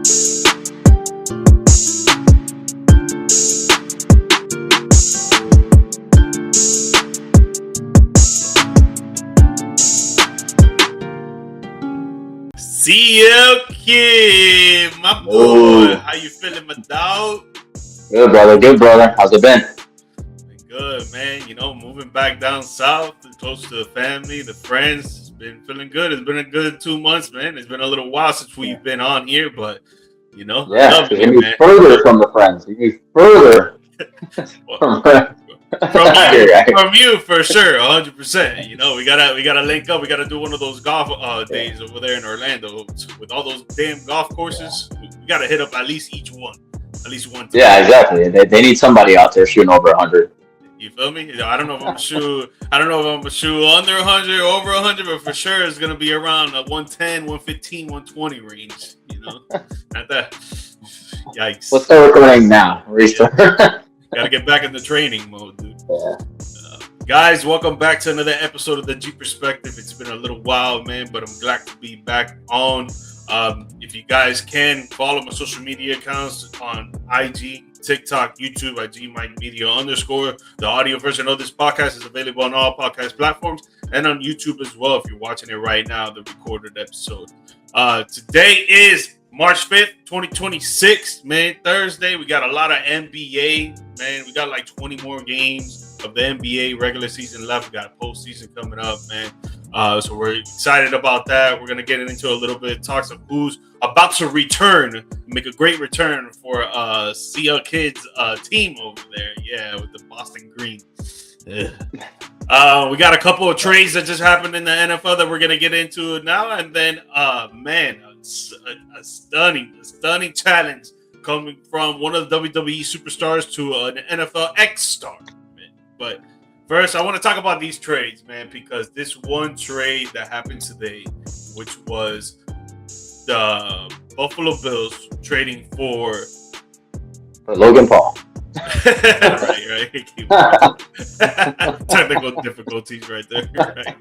Kid, my boy. How you feeling, my dog? Good, brother. Good, brother. How's it been? Good, man. You know, moving back down south, close to the family, the friends. It's been feeling good. It's been a good 2 months, man. It's been a little while since we've been on here, but, you know, yeah, you need further from the friends. You need further from you for sure, 100%. You know, we gotta link up. We gotta do one of those golf days over there in Orlando with all those damn golf courses. We gotta hit up at least one time. Yeah, exactly. They need somebody out there shooting over 100. You feel me? I don't know if I'm gonna shoot under 100, over 100, but for sure it's gonna be around a 110, 115, 120 range. You know, not that. Yikes. Let's start recording now. Gotta get back in the training mode, dude. Yeah. Guys, welcome back to another episode of the G Perspective. It's been a little while, man, but I'm glad to be back on. If you guys can follow my social media accounts on IG, TikTok, YouTube at GMike Media _. The audio version of this podcast is available on all podcast platforms and on YouTube as well. If you're watching it right now, the recorded episode. Today is March 5th, 2026, man, Thursday. We got a lot of NBA, man. We got like 20 more games of the NBA regular season left. We got postseason coming up, man. So we're excited about that. We're going to get into a little bit of talks of who's about to return, make a great return for CL Kids team over there. Yeah, with the Boston Green. We got a couple of trades that just happened in the NFL that we're going to get into now. And then, man, a stunning challenge coming from one of the WWE superstars to an NFL X-star. Man. But first, I want to talk about these trades, man, because this one trade that happened today, which was the Buffalo Bills trading for Logan Paul. right. Technical difficulties right there. Right?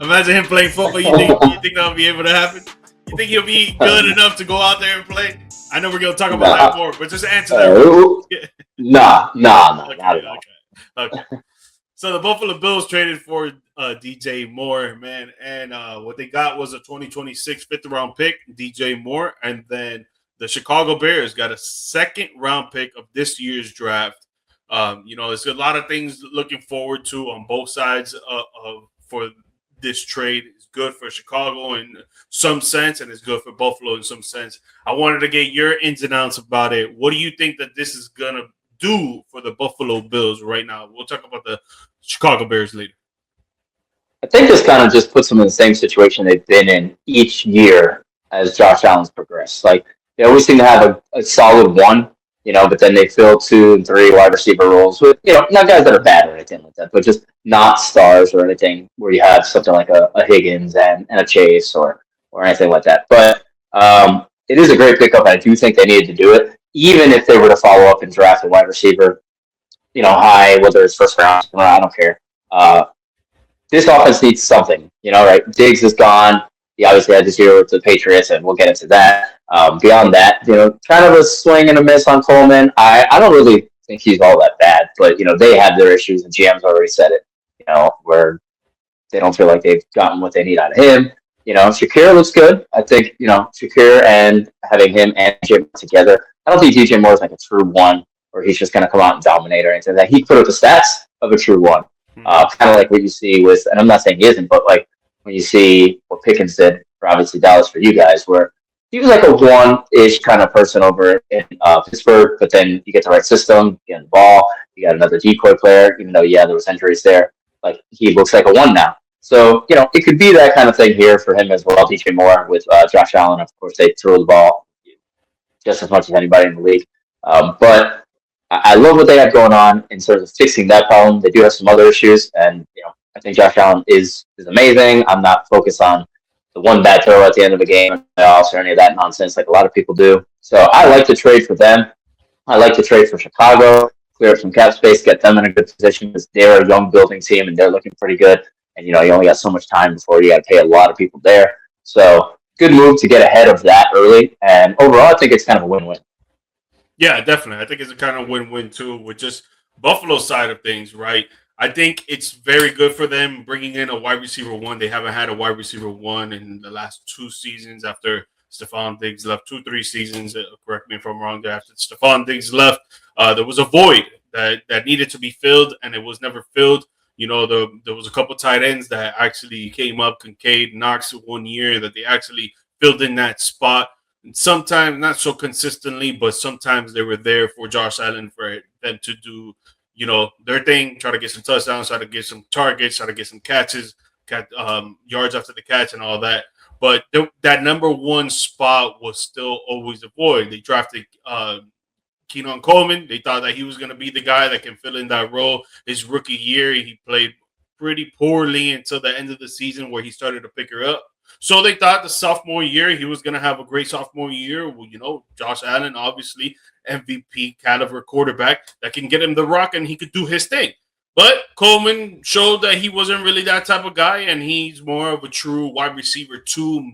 Imagine him playing football. You think that'll be able to happen? You think he'll be good enough to go out there and play? I know we're gonna talk about that more, but just answer that. Nah. Okay. So the Buffalo Bills traded for DJ Moore, man, and what they got was a 2026 fifth-round pick, DJ Moore, and then the Chicago Bears got a second-round pick of this year's draft. You know, there's a lot of things looking forward to on both sides for this trade. It's good for Chicago in some sense, and it's good for Buffalo in some sense. I wanted to get your ins and outs about it. What do you think that this is going to do for the Buffalo Bills right now? We'll talk about the Chicago Bears later. I think this kind of just puts them in the same situation they've been in each year as Josh Allen's progressed. Like, they always seem to have a solid one, you know, but then they fill 2 and 3 wide receiver roles with, you know, not guys that are bad or anything like that, but just not stars or anything where you have something like a Higgins and a Chase or anything like that. But it is a great pickup. I do think they needed to do it, even if they were to follow up and draft a wide receiver, you know, high, whether it's first round, I don't care. This offense needs something, you know, right? Diggs is gone. He obviously had this year with the Patriots, and we'll get into that. Beyond that, you know, kind of a swing and a miss on Coleman. I don't really think he's all that bad, but, you know, they have their issues, and GM's already said it, you know, where they don't feel like they've gotten what they need out of him. You know, Shakir looks good. I think, you know, Shakir and having him and Jim together, I don't think DJ Moore is like a true one, or he's just going to come out and dominate or anything like that. He put up the stats of a true one. Kind of like what you see with, and I'm not saying he isn't, but like when you see what Pickens did for obviously Dallas for you guys, where he was like a one-ish kind of person over in Pittsburgh, but then you get the right system, you get the ball, you got another decoy player, even though, yeah, there was injuries there. Like, he looks like a one now. So, you know, it could be that kind of thing here for him as well, DJ Moore with Josh Allen. Of course, they throw the ball just as much as anybody in the league. But I love what they have going on in terms of fixing that problem. They do have some other issues, and, you know, I think Josh Allen is amazing. I'm not focused on the one bad throw at the end of the game or any of that nonsense like a lot of people do. So I like to trade for them. I like to trade for Chicago, clear up some cap space, get them in a good position because they're a young building team and they're looking pretty good. And, you know, you only got so much time before you got to pay a lot of people there. So good move to get ahead of that early. And overall, I think it's kind of a win-win. Yeah, definitely. I think it's a kind of win-win too with just Buffalo side of things, right? I think it's very good for them bringing in a wide receiver one. They haven't had a wide receiver one in the last 2 seasons after Stefon Diggs left, 2, 3 seasons. Correct me if I'm wrong. There after Stefon Diggs left, there was a void that needed to be filled, and it was never filled. There was a couple tight ends that actually came up, Kincaid, Knox, one year that they actually filled in that spot. And sometimes not so consistently, but sometimes they were there for Josh Allen for them to do, their thing, try to get some touchdowns, try to get some targets, try to get some catches, yards after the catch, and all that. But that number one spot was still always a void. They drafted Keenan Coleman. They thought that he was going to be the guy that can fill in that role. His rookie year, he played pretty poorly until the end of the season where he started to pick her up. So they thought the sophomore year he was going to have a great sophomore year. Well, Josh Allen, obviously MVP caliber quarterback that can get him the rock and he could do his thing. But Coleman showed that he wasn't really that type of guy, and he's more of a true wide receiver 2,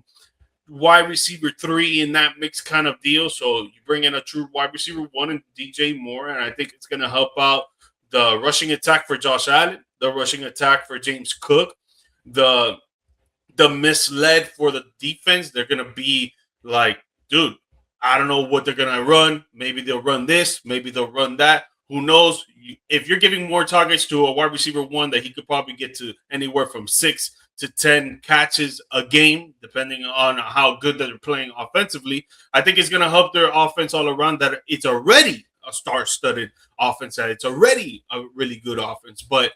wide receiver 3 in that mix kind of deal. So you bring in a true wide receiver 1 and DJ Moore, and I think it's going to help out the rushing attack for Josh Allen, the rushing attack for James Cook, the misled for the defense. They're going to be like, dude, I don't know what they're going to run. Maybe they'll run this. Maybe they'll run that. Who knows? If you're giving more targets to a wide receiver 1 that he could probably get to anywhere from 6 to 10 catches a game, depending on how good they're playing offensively, I think it's going to help their offense all around, that it's already a star-studded offense, that it's already a really good offense. But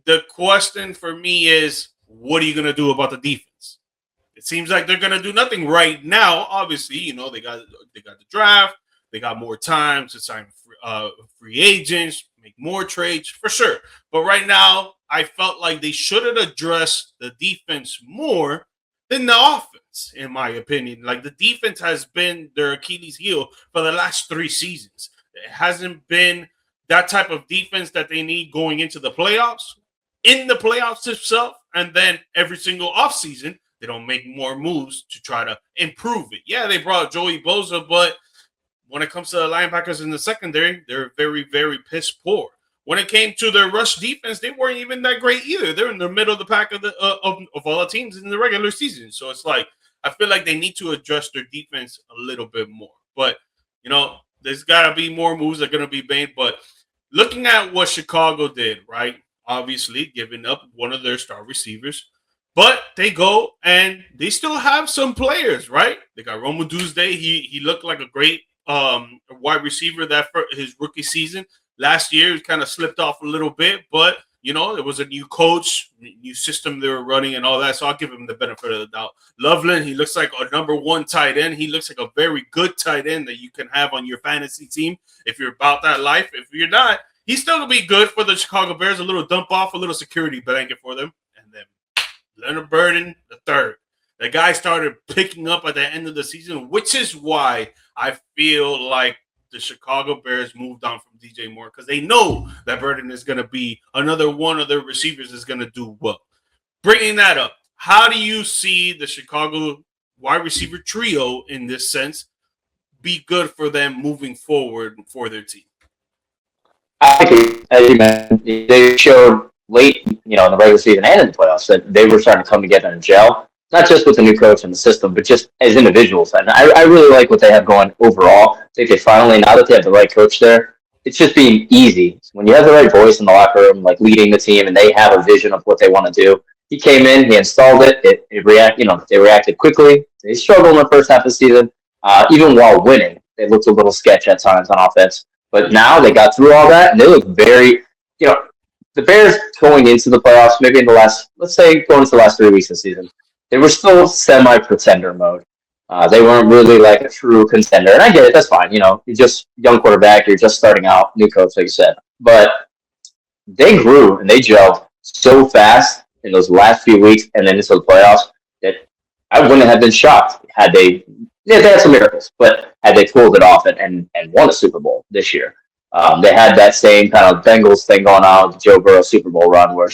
the question for me is, what are you going to do about the defense? It seems like they're going to do nothing right now. Obviously, they got the draft. They got more time to sign free agents, make more trades, for sure. But right now, I felt like they should have addressed the defense more than the offense, in my opinion. Like, the defense has been their Achilles heel for the last 3 seasons. It hasn't been that type of defense that they need going into the playoffs, in the playoffs itself, and then every single offseason, they don't make more moves to try to improve it. Yeah, they brought Joey Bosa, but when it comes to the linebackers in the secondary, they're very, very piss poor. When it came to their rush defense, they weren't even that great either. They're in the middle of the pack of all the teams in the regular season. So it's like, I feel like they need to address their defense a little bit more. But, there's got to be more moves that are going to be made. But looking at what Chicago did, right? Obviously, giving up one of their star receivers. But they go and they still have some players, right? They got Roma Tuesday. He looked like a great wide receiver that for his rookie season. Last year, he kind of slipped off a little bit, but there was a new coach, new system they were running, and all that. So I'll give him the benefit of the doubt. Loveland, he looks like a number 1 tight end. He looks like a very good tight end that you can have on your fantasy team if you're about that life. If you're not, he's still gonna be good for the Chicago Bears. A little dump off, a little security blanket for them, and then Leonard Burden the third. The guy started picking up at the end of the season, which is why I feel like the Chicago Bears moved on from DJ Moore, because they know that Burden is going to be another one of their receivers is going to do well. Bringing that up, how do you see the Chicago wide receiver trio in this sense be good for them moving forward for their team? I think, as you mentioned, they showed late, in the regular season and in the playoffs that they were starting to come together and gel, not just with the new coach and the system, but just as individuals. And I really like what they have going overall. I think they finally, now that they have the right coach there, it's just being easy. When you have the right voice in the locker room, like leading the team, and they have a vision of what they want to do. He came in, he installed it. They reacted quickly. They struggled in the first half of the season, even while winning. They looked a little sketch at times on offense. But now they got through all that, and they look very, the Bears going into the playoffs, maybe in the last, let's say, going into the last 3 weeks of the season, they were still semi-pretender mode. They weren't really like a true contender. And I get it, that's fine. You're just young quarterback, you're just starting out, new coach, like you said. But they grew and they gelled so fast in those last few weeks and then into the playoffs that I wouldn't have been shocked had they had some miracles, but had they pulled it off and won a Super Bowl this year. They had that same kind of Bengals thing going on with the Joe Burrow Super Bowl run where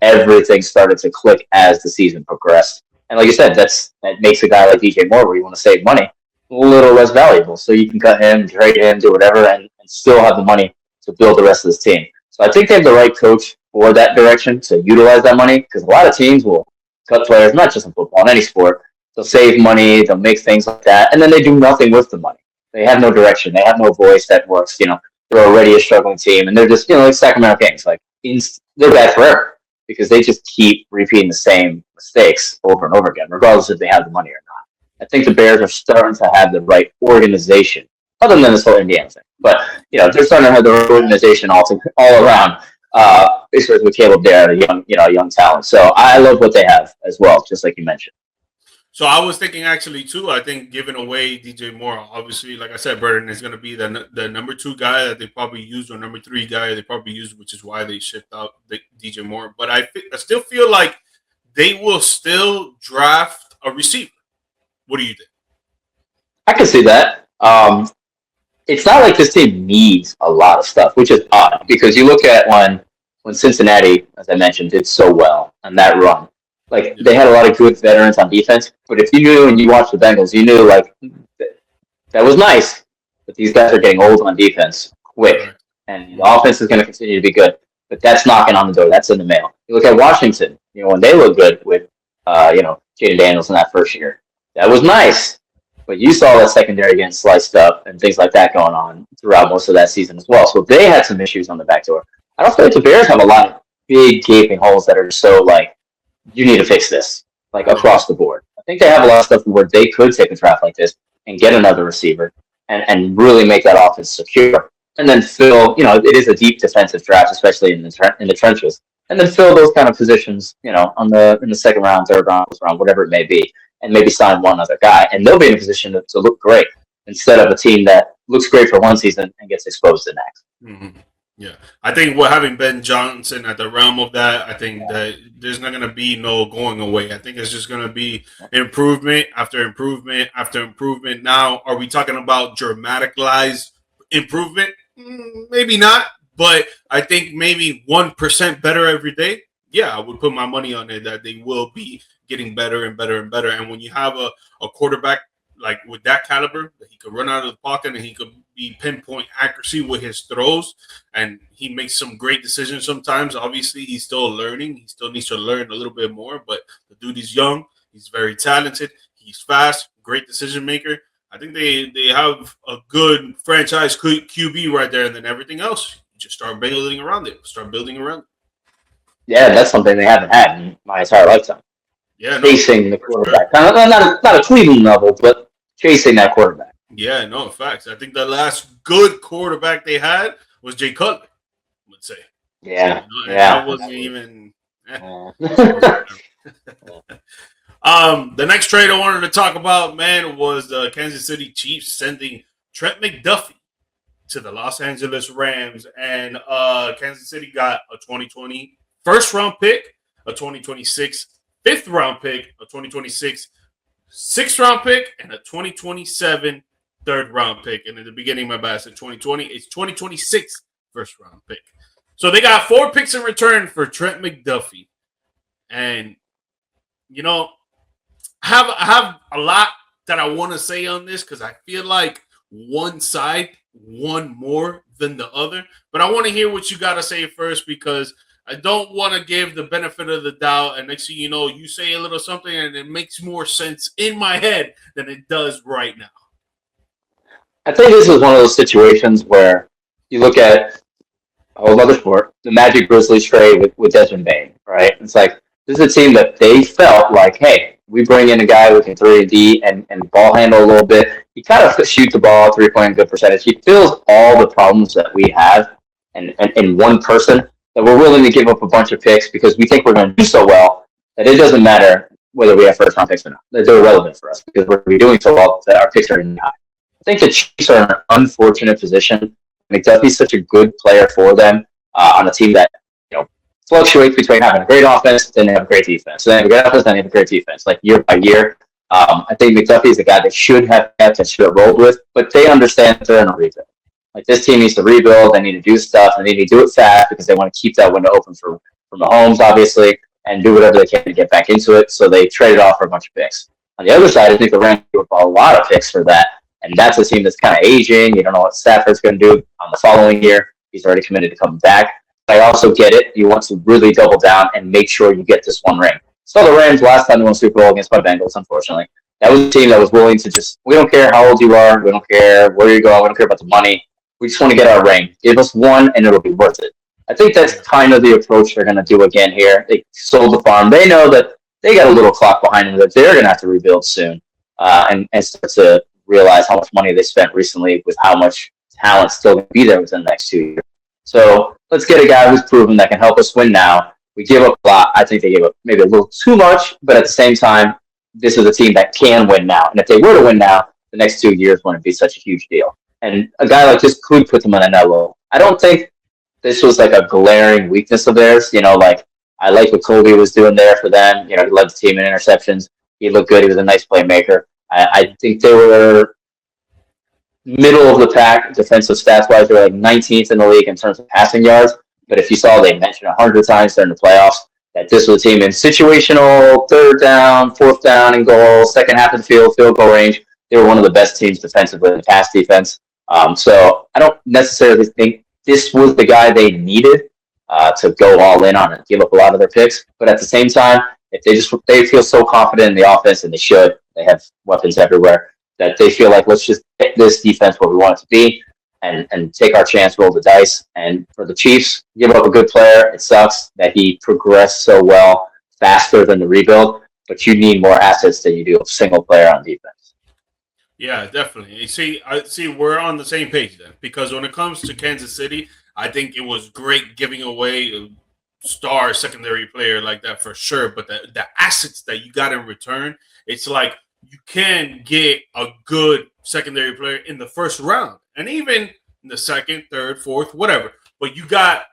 everything started to click as the season progressed. And like you said, that makes a guy like DJ Moore, where you want to save money, a little less valuable. So you can cut him, trade him, do whatever, and still have the money to build the rest of this team. So I think they have the right coach for that direction to utilize that money, because a lot of teams will cut players, not just in football, in any sport. They'll save money, they'll make things like that, and then they do nothing with the money. They have no direction. They have no voice that works. They're already a struggling team, and they're just, like Sacramento Kings. Like, they're bad forever because they just keep repeating the same mistakes over and over again, regardless if they have the money or not. I think the Bears are starting to have the right organization, other than this whole Indiana thing. But, they're starting to have the right organization all around, especially with Caleb Dare, a young talent. So I love what they have as well, just like you mentioned. So I was thinking actually too. I think giving away DJ Moore, obviously, like I said, Burden is going to be the number 2 guy that they probably used, or number 3 guy they probably used, which is why they shipped out DJ Moore. But I still feel like they will still draft a receiver. What do you think? I can see that. It's not like this team needs a lot of stuff, which is odd, because you look at when Cincinnati, as I mentioned, did so well on that run. Like, they had a lot of good veterans on defense, but if you knew and you watched the Bengals, you knew, like, that was nice, but these guys are getting old on defense quick, and the offense is going to continue to be good, but that's knocking on the door. That's in the mail. You look at Washington, when they look good with, Jaden Daniels in that first year. That was nice, but you saw that secondary getting sliced up and things like that going on throughout most of that season as well, so they had some issues on the back door. I don't feel like the Bears have a lot of big gaping holes that are so, like, you need to fix this, like, across the board. I think they have a lot of stuff where they could take a draft like this and get another receiver and really make that offense secure. And then fill, it is a deep defensive draft, especially in the trenches. And then fill those kind of positions, in the second round, third round, fourth round, whatever it may be, and maybe sign one other guy. And they'll be in a position to look great instead of a team that looks great for one season and gets exposed the next. Mm-hmm. Yeah, I think having Ben Johnson at the realm of that, I think that there's not going to be no going away. I think it's just going to be improvement after improvement after improvement. Now, are we talking about dramaticalized improvement? Maybe not, but I think maybe 1% better every day. Yeah, I would put my money on it that they will be getting better and better and better. And when you have a quarterback like with that caliber, that he could run out of the pocket and he could be pinpoint accuracy with his throws, and he makes some great decisions sometimes. Obviously, he's still learning. He still needs to learn a little bit more, but the dude is young. He's very talented. He's fast, great decision maker. I think they have a good franchise QB right there, and then everything else, you just start building around it. Yeah, that's something they haven't had in my entire lifetime. Yeah, chasing the quarterback. Not a Cleveland level, but chasing that quarterback. Yeah, no, facts. I think the last good quarterback they had was Jay Cutler, I would say. Yeah, that wasn't even. The next trade I wanted to talk about, man, was the Kansas City Chiefs sending Trent McDuffie to the Los Angeles Rams, and Kansas City got a 2020 first-round pick, a 2026 fifth-round pick, a 2026 sixth-round pick, and a 2027 third-round pick. And in the beginning, my bad, I said 2020. It's 2026 first-round pick. So they got 4 picks in return for Trent McDuffie. And, I have a lot that I want to say on this because I feel like one side won more than the other. But I want to hear what you got to say first, because I don't want to give the benefit of the doubt, and next thing you know, you say a little something and it makes more sense in my head than it does right now. I think this is one of those situations where you look at a whole other sport, the Magic Grizzlies trade with Desmond Bain, right? It's like, this is a team that they felt like, hey, we bring in a guy who can 3D and ball handle a little bit. He kind of shoots the ball, 3-point good percentage. He fills all the problems that we have and in one person, that we're willing to give up a bunch of picks because we think we're going to do so well that it doesn't matter whether we have first-round picks or not. They're irrelevant for us because we're doing so well that our picks are in high. I think the Chiefs are in an unfortunate position. McDuffie's such a good player for them on a team that fluctuates between having a great offense, then they have a great defense. So they have a great offense, then they have a great defense, like year by year. I think McDuffie is a guy that should have kept and should have rolled with, but they understand that they're in a rebuild. Like, this team needs to rebuild. They need to do stuff, and they need to do it fast because they want to keep that window open for Mahomes, obviously, and do whatever they can to get back into it. So they traded off for a bunch of picks. On the other side, I think the Rams gave up a lot of picks for that. And that's a team that's kind of aging. You don't know what Stafford's going to do on the following year. He's already committed to coming back. But I also get it. You want to really double down and make sure you get this one ring. So the Rams last time they won Super Bowl against my Bengals, unfortunately. That was a team that was willing to just, we don't care how old you are. We don't care where you go. We don't care about the money. We just want to get our ring. Give us one and it'll be worth it. I think that's kind of the approach they're going to do again here. They sold the farm. They know that they got a little clock behind them that they're going to have to rebuild soon and start to realize how much money they spent recently with how much talent's still going to be there within the next 2 years. So let's get a guy who's proven that can help us win now. We give up a lot. I think they gave up maybe a little too much, but at the same time, this is a team that can win now. And if they were to win now, the next 2 years wouldn't be such a huge deal. And a guy like this could put them on that level. I don't think this was like a glaring weakness of theirs. You know, like I like what Kobe was doing there for them. You know, he led the team in interceptions. He looked good. He was a nice playmaker. I think they were middle of the pack defensive stats wise. They were like 19th in the league in terms of passing yards. But if you saw, they mentioned 100 times during the playoffs that this was a team in situational third down, fourth down and goal, second half of the field goal range. They were one of the best teams defensively in the pass defense. So I don't necessarily think this was the guy they needed to go all in on and give up a lot of their picks. But at the same time, if they feel so confident in the offense, and they have weapons everywhere, that they feel like let's just get this defense where we want it to be and take our chance, roll the dice. And for the Chiefs, give up a good player. It sucks that he progressed so well faster than the rebuild, but you need more assets than you do a single player on defense. Yeah, definitely. You see, we're on the same page then, because when it comes to Kansas City, I think it was great giving away a star secondary player like that for sure. But the assets that you got in return, it's like you can get a good secondary player in the first round, and even in the second, third, fourth, whatever. But you got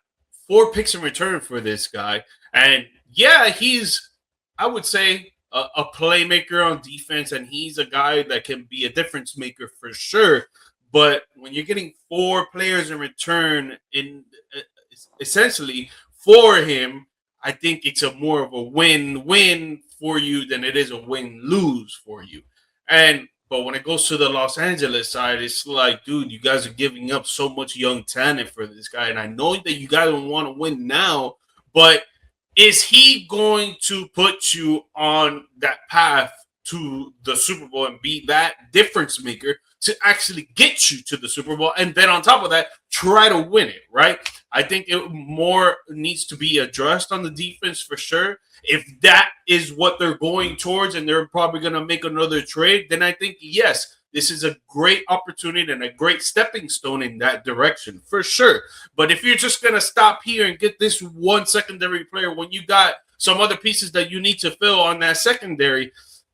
4 picks in return for this guy, and yeah, he's, I would say, a playmaker on defense, and he's a guy that can be a difference maker for sure. But when you're getting 4 players in return, in essentially for him, I think it's a more of a win-win for you than it is a win-lose for you. But when it goes to the Los Angeles side, it's like, dude, you guys are giving up so much young talent for this guy, and I know that you guys don't want to win now, but is he going to put you on that path to the Super Bowl and be that difference maker to actually get you to the Super Bowl? And then on top of that, try to win it, right? I think it more needs to be addressed on the defense for sure. If that is what they're going towards and they're probably going to make another trade, then I think, yes, this is a great opportunity and a great stepping stone in that direction, for sure. But if you're just going to stop here and get this one secondary player when you got some other pieces that you need to fill on that secondary,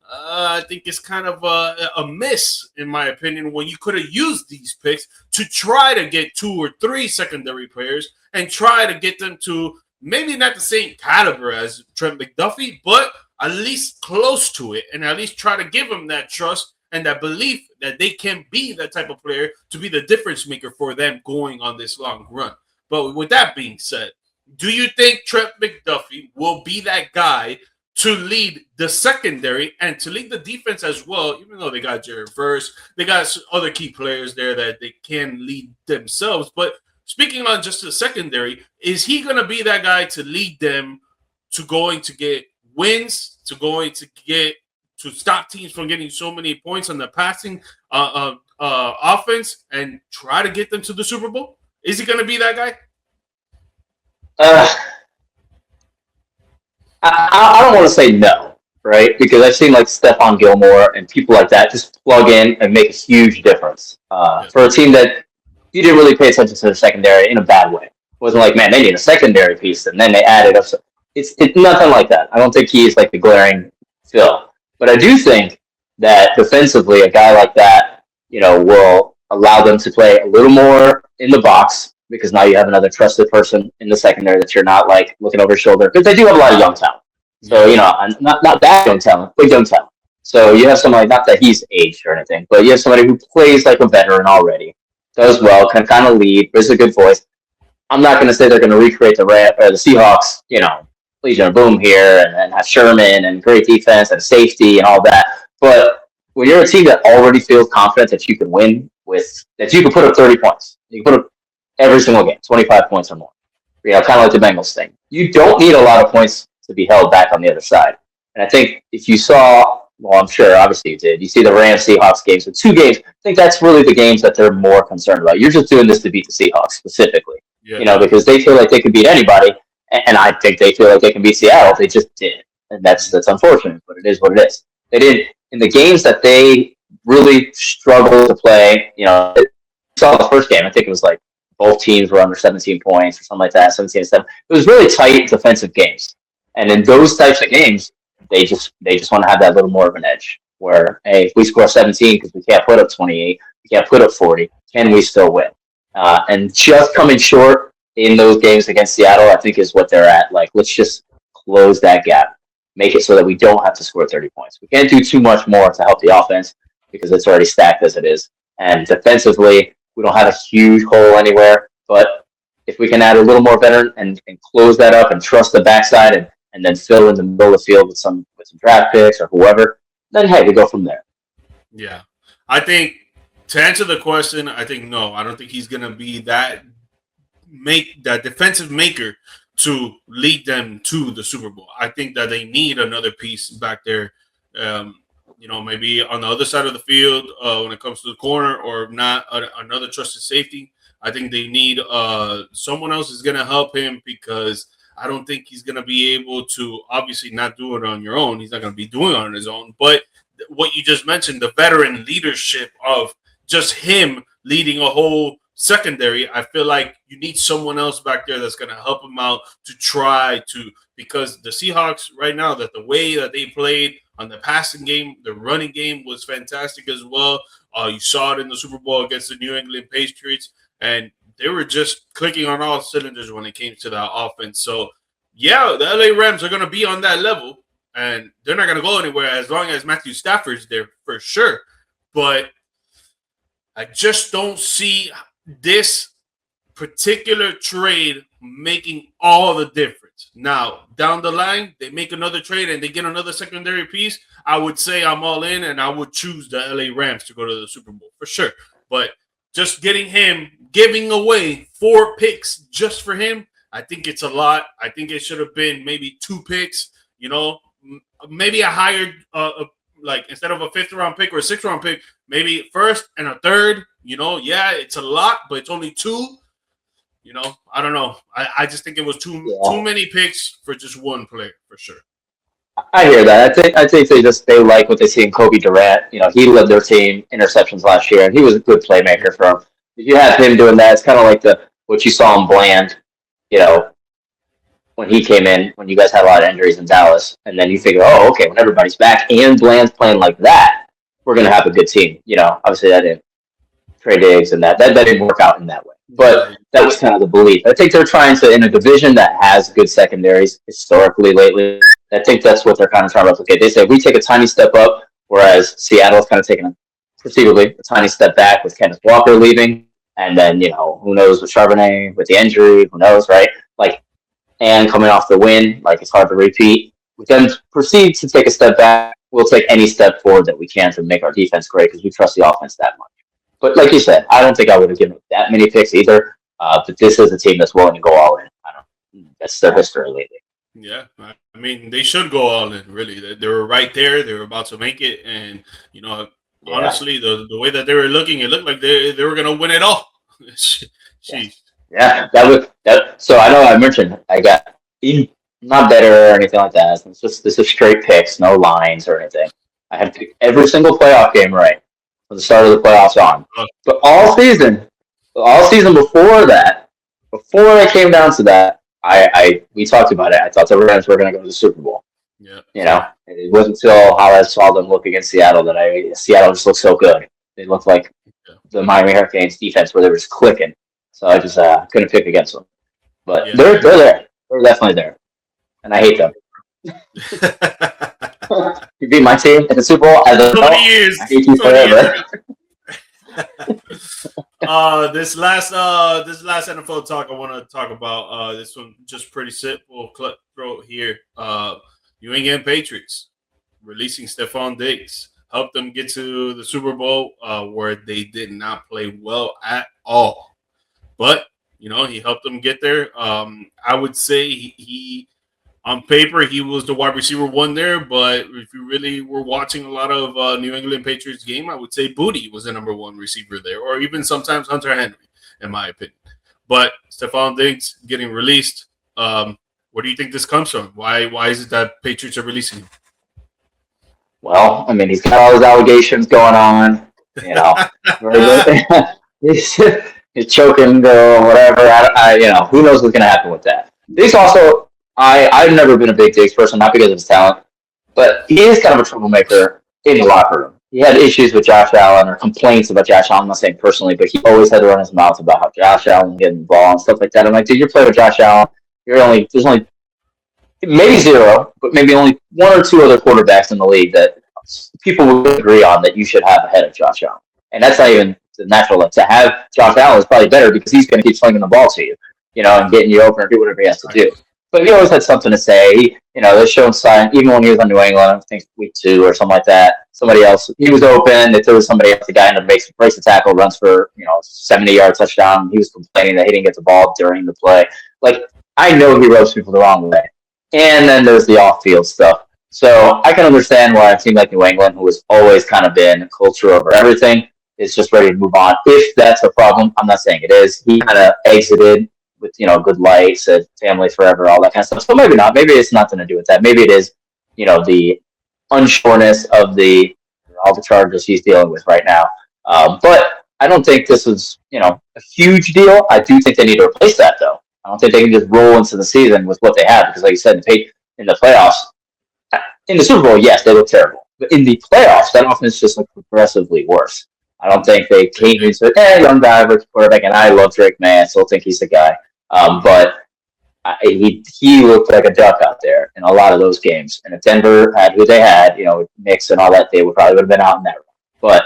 I think it's kind of a miss, in my opinion, when you could have used these picks to try to get 2 or 3 secondary players and try to get them to maybe not the same caliber as Trent McDuffie, but at least close to it, and at least try to give them that trust and that belief that they can be that type of player to be the difference maker for them going on this long run. But with that being said, do you think Trent McDuffie will be that guy to lead the secondary and to lead the defense as well, even though they got Jared Verse, they got other key players there that they can lead themselves? But speaking on just the secondary, is he going to be that guy to lead them to going to get wins, to stop teams from getting so many points on the passing offense and try to get them to the Super Bowl? Is he going to be that guy? I don't want to say no, right? Because I've seen like Stefon Gilmore and people like that just plug in and make a huge difference for a team that you didn't really pay attention to the secondary in a bad way. It wasn't like, man, they need a secondary piece, and then they added up. It's nothing like that. I don't think he's like the glaring fill. But I do think that defensively, a guy like that, will allow them to play a little more in the box, because now you have another trusted person in the secondary that you're not like looking over your shoulder, because they do have a lot of young talent. So, not that young talent, but young talent. So you have somebody, not that he's aged or anything, but you have somebody who plays like a veteran already, does well, can kind of lead, is a good voice. I'm not going to say they're going to recreate the Seahawks, Legion of Boom here and have Sherman and great defense and safety and all that. But when you're a team that already feels confident that you can win that you can put up 30 points, you can put up every single game, 25 points or more. Kind of like the Bengals thing. You don't need a lot of points to be held back on the other side. And I think if you saw, well, I'm sure obviously you did, you see the Rams Seahawks games, the two games, I think that's really the games that they're more concerned about. You're just doing this to beat the Seahawks specifically, because they feel like they could beat anybody. And I think they feel like they can beat Seattle. They just didn't. And that's unfortunate, but it is what it is. They didn't, in the games that they really struggled to play, you saw the first game, I think it was like both teams were under 17 points or something like that, 17-7. It was really tight defensive games. And in those types of games, they just want to have that little more of an edge where, hey, if we score 17 because we can't put up 28, we can't put up 40, can we still win? And just coming short in those games against Seattle, I think is what they're at. Like, let's just close that gap, make it so that we don't have to score 30 points. We can't do too much more to help the offense because it's already stacked as it is. And defensively, we don't have a huge hole anywhere. But if we can add a little more veteran and close that up and trust the backside and then fill in the middle of the field with some draft picks or whoever, then hey, we go from there. Yeah. I think to answer the question, I think no. I don't think he's gonna be that defensive maker to lead them to the Super Bowl. I think that they need another piece back there. Maybe on the other side of the field when it comes to the corner, or not another trusted safety. I think they need someone else is going to help him, because I don't think he's going to be able to obviously not do it on your own. He's not going to be doing it on his own. But what you just mentioned, the veteran leadership of just him leading a whole secondary, I feel like you need someone else back there that's going to help him out to try to, because the Seahawks right now, that the way that they played on the passing game, the running game was fantastic as well. You saw it in the Super Bowl against the New England Patriots, and they were just clicking on all cylinders when it came to that offense. So, yeah, the LA Rams are going to be on that level, and they're not going to go anywhere as long as Matthew Stafford's there for sure. But I just don't see this particular trade making all the difference. Now, down the line, they make another trade and they get another secondary piece. I would say I'm all in, and I would choose the LA Rams to go to the Super Bowl for sure. But just getting him, giving away 4 picks just for him, I think it's a lot. I think it should have been maybe 2 picks, maybe a higher, like instead of a 5th-round pick or a 6th-round pick, maybe 1st and a 3rd. Yeah, it's a lot, but it's only 2. I don't know. I just think it was too many picks for just one player for sure. I hear that. I think they like what they see in Kobe Durant. He led their team interceptions last year, and he was a good playmaker for them. If you have him doing that, it's kind of like what you saw in Bland, when he came in, when you guys had a lot of injuries in Dallas, and then you figure, oh, okay, when everybody's back and Bland's playing like that, we're going to have a good team. Obviously that didn't. Trey Diggs and that didn't work out in that way. But that was kind of the belief. I think they're trying to, in a division that has good secondaries historically lately, I think that's what they're kind of trying to replicate. They say, we take a tiny step up, whereas Seattle's kind of taking perceivably a tiny step back with Kenneth Walker leaving. And then, who knows with Charbonnet, with the injury, who knows, right? And coming off the win, it's hard to repeat. We then proceed to take a step back. We'll take any step forward that we can to make our defense great because we trust the offense that much. But like you said, I don't think I would have given that many picks either. But this is a team that's willing to go all in. That's their history lately. Yeah, I mean, they should go all in, really. They were right there. They were about to make it. And, honestly, the way that they were looking, it looked like they were going to win it all. Jeez. Yeah, so I know I mentioned I got not better or anything like that. This is straight picks, no lines or anything. I had picked every single playoff game right from the start of the playoffs on. But all season before that, before I came down to that, we talked about it. I thought the Rams were going to go to the Super Bowl. Yeah. It wasn't until how I saw them look against Seattle that Seattle just looked so good. They looked like the Miami Hurricanes defense where they were just clicking. So I just couldn't pick against them. But they're there. They're definitely there. And I hate them. You beat my team at the Super Bowl. I hate you forever. This last NFL talk I want to talk about. This one just pretty simple, cutthroat here. New England Patriots releasing Stefon Diggs helped them get to the Super Bowl, where they did not play well at all. But he helped them get there. I would say he on paper he was the wide receiver one there, but if you really were watching a lot of New England Patriots game, I would say Booty was the number one receiver there, or even sometimes Hunter Henry, in my opinion. But Stephon Diggs getting released. Where do you think this comes from? Why is it that Patriots are releasing him? Well, I mean, he's got all his allegations going on. You know, he's, he's choking or whatever. Who knows what's going to happen with that. Diggs also, I've never been a big Diggs person, not because of his talent, but he is kind of a troublemaker in the locker room. He had issues with Josh Allen or complaints about Josh Allen. I'm not saying personally, but he always had to run his mouth about how Josh Allen getting the ball and stuff like that. I'm like, dude, you're playing with Josh Allen. There's only maybe zero, but maybe only one or two other quarterbacks in the league that people would agree on that you should have ahead of Josh Allen. And that's not even the natural. Like, to have Josh Allen is probably better because he's going to keep slinging the ball to you, and getting you open or do whatever he has to do. But he always had something to say. They're showing sign, even when he was on New England, I think week 2 or something like that. Somebody else, he was open. They threw somebody else. The guy ended up breaks the tackle, runs for 70-yard touchdown. He was complaining that he didn't get the ball during the play. Like, I know he rubs people the wrong way. And then there's the off-field stuff. So I can understand why a team like New England, who has always kind of been culture over everything, is just ready to move on. If that's a problem, I'm not saying it is. He kind of exited with good light, said family forever, all that kind of stuff. So maybe not. Maybe it's nothing to do with that. Maybe it is, the unsureness of all the charges he's dealing with right now. But I don't think this is a huge deal. I do think they need to replace that, though. I don't think they can just roll into the season with what they have because, like you said, in the playoffs, in the Super Bowl, yes, they look terrible. But in the playoffs, that offense just looked progressively worse. I don't think they came into it, young guy, rookie quarterback, and I love Drake May. I still think he's the guy. But he looked like a duck out there in a lot of those games. And if Denver had who they had, Knicks and all that, they would have been out in that run. But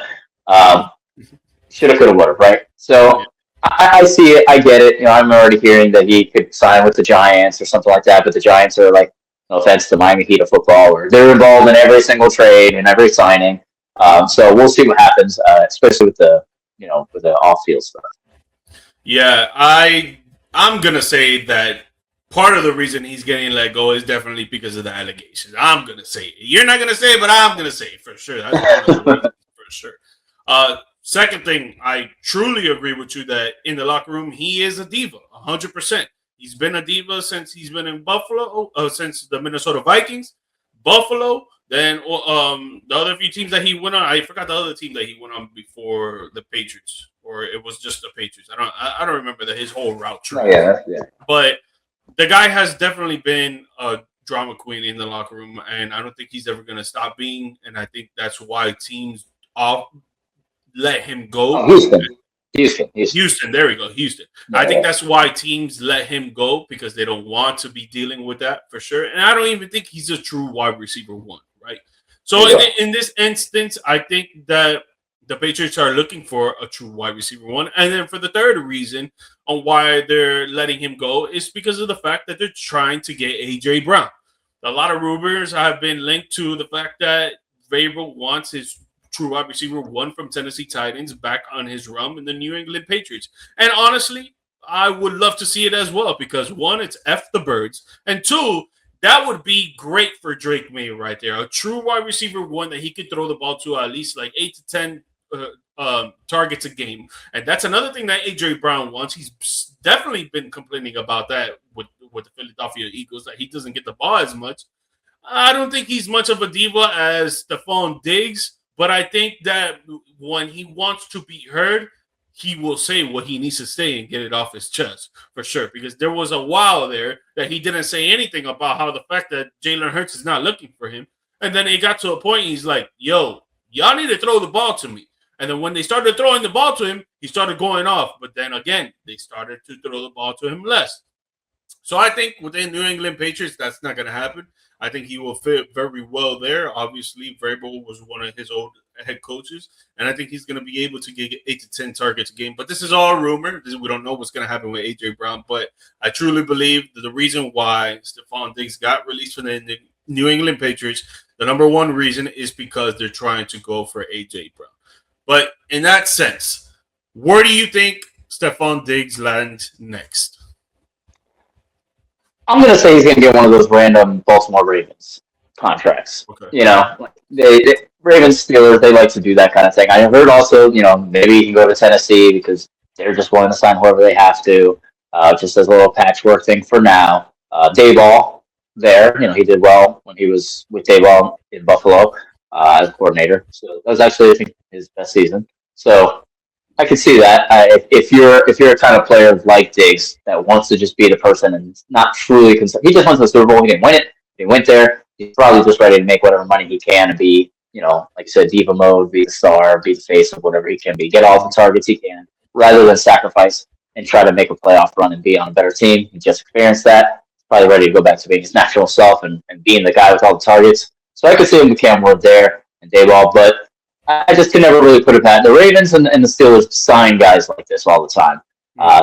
shoulda, coulda, woulda, right? So I see it. I get it. I'm already hearing that he could sign with the Giants or something like that. But the Giants are like, no offense to Miami Heat of football, where they're involved in every single trade and every signing. So we'll see what happens, especially with the off-field stuff. Yeah, I'm gonna say that part of the reason he's getting let go is definitely because of the allegations. I'm gonna say it. You're not gonna say it, but I'm gonna say it for sure. That's one of the reasons for sure. Second thing, I truly agree with you that in the locker room he is a diva, 100%. He's been a diva since he's been in Buffalo, since the Minnesota Vikings, Buffalo. Then the other few teams that he went on, I forgot the other team that he went on before the Patriots, or it was just the Patriots. I don't remember his whole route. Yeah. But the guy has definitely been a drama queen in the locker room, and I don't think he's ever going to stop being. And I think that's why teams let him go. Houston. There we go. Houston. Yeah. I think that's why teams let him go because they don't want to be dealing with that for sure. And I don't even think he's a true wide receiver one, right? So in this instance, I think that the Patriots are looking for a true wide receiver one. And then for the third reason on why they're letting him go is because of the fact that they're trying to get A.J. Brown. A lot of rumors have been linked to the fact that Vrabel wants his true wide receiver one from Tennessee Titans back on his realm in the New England Patriots. And honestly, I would love to see it as well because one, it's F the birds, and two, that would be great for Drake May right there. A true wide receiver one that he could throw the ball to at least like 8 to 10 targets a game. And that's another thing that A.J. Brown wants. He's definitely been complaining about that with the Philadelphia Eagles, that he doesn't get the ball as much. I don't think he's much of a diva as Stefon Diggs. But I think that when he wants to be heard, he will say what he needs to say and get it off his chest for sure. Because there was a while there that he didn't say anything about how the fact that Jalen Hurts is not looking for him. And then it got to a point he's like, yo, y'all need to throw the ball to me. And then when they started throwing the ball to him, he started going off. But then again, they started to throw the ball to him less. So I think within New England Patriots, that's not going to happen. I think he will fit very well there. Obviously, Vrabel was one of his old head coaches, and I think he's going to be able to get 8 to 10 targets a game. But this is all rumor. We don't know what's going to happen with AJ Brown. But I truly believe that the reason why Stefon Diggs got released from the New England Patriots, the number one reason is because they're trying to go for AJ Brown. But in that sense, where do you think Stefon Diggs lands next? I'm going to say he's going to get one of those random Baltimore Ravens contracts. Okay. You know, they Ravens, Steelers, they like to do that kind of thing. I heard also, you know, maybe he can go to Tennessee because they're just willing to sign whoever they have to, just as a little patchwork thing for now. Dayball there, you know, he did well when he was with Dayball in Buffalo as coordinator. So that was actually, I think, his best season. So I could see that. If you're a kind of player like Diggs that wants to just be the person and not truly concerned, he just went to the Super Bowl. He didn't win it. He went there. He's probably just ready to make whatever money he can and be, you know, like I said, diva mode, be the star, be the face of whatever he can be, get all the targets he can, rather than sacrifice and try to make a playoff run and be on a better team. He just experienced that. He's probably ready to go back to being his natural self and being the guy with all the targets. So I could see him with Cam Ward there and Dayball, but I just can never really put it past. The Ravens and the Steelers sign guys like this all the time.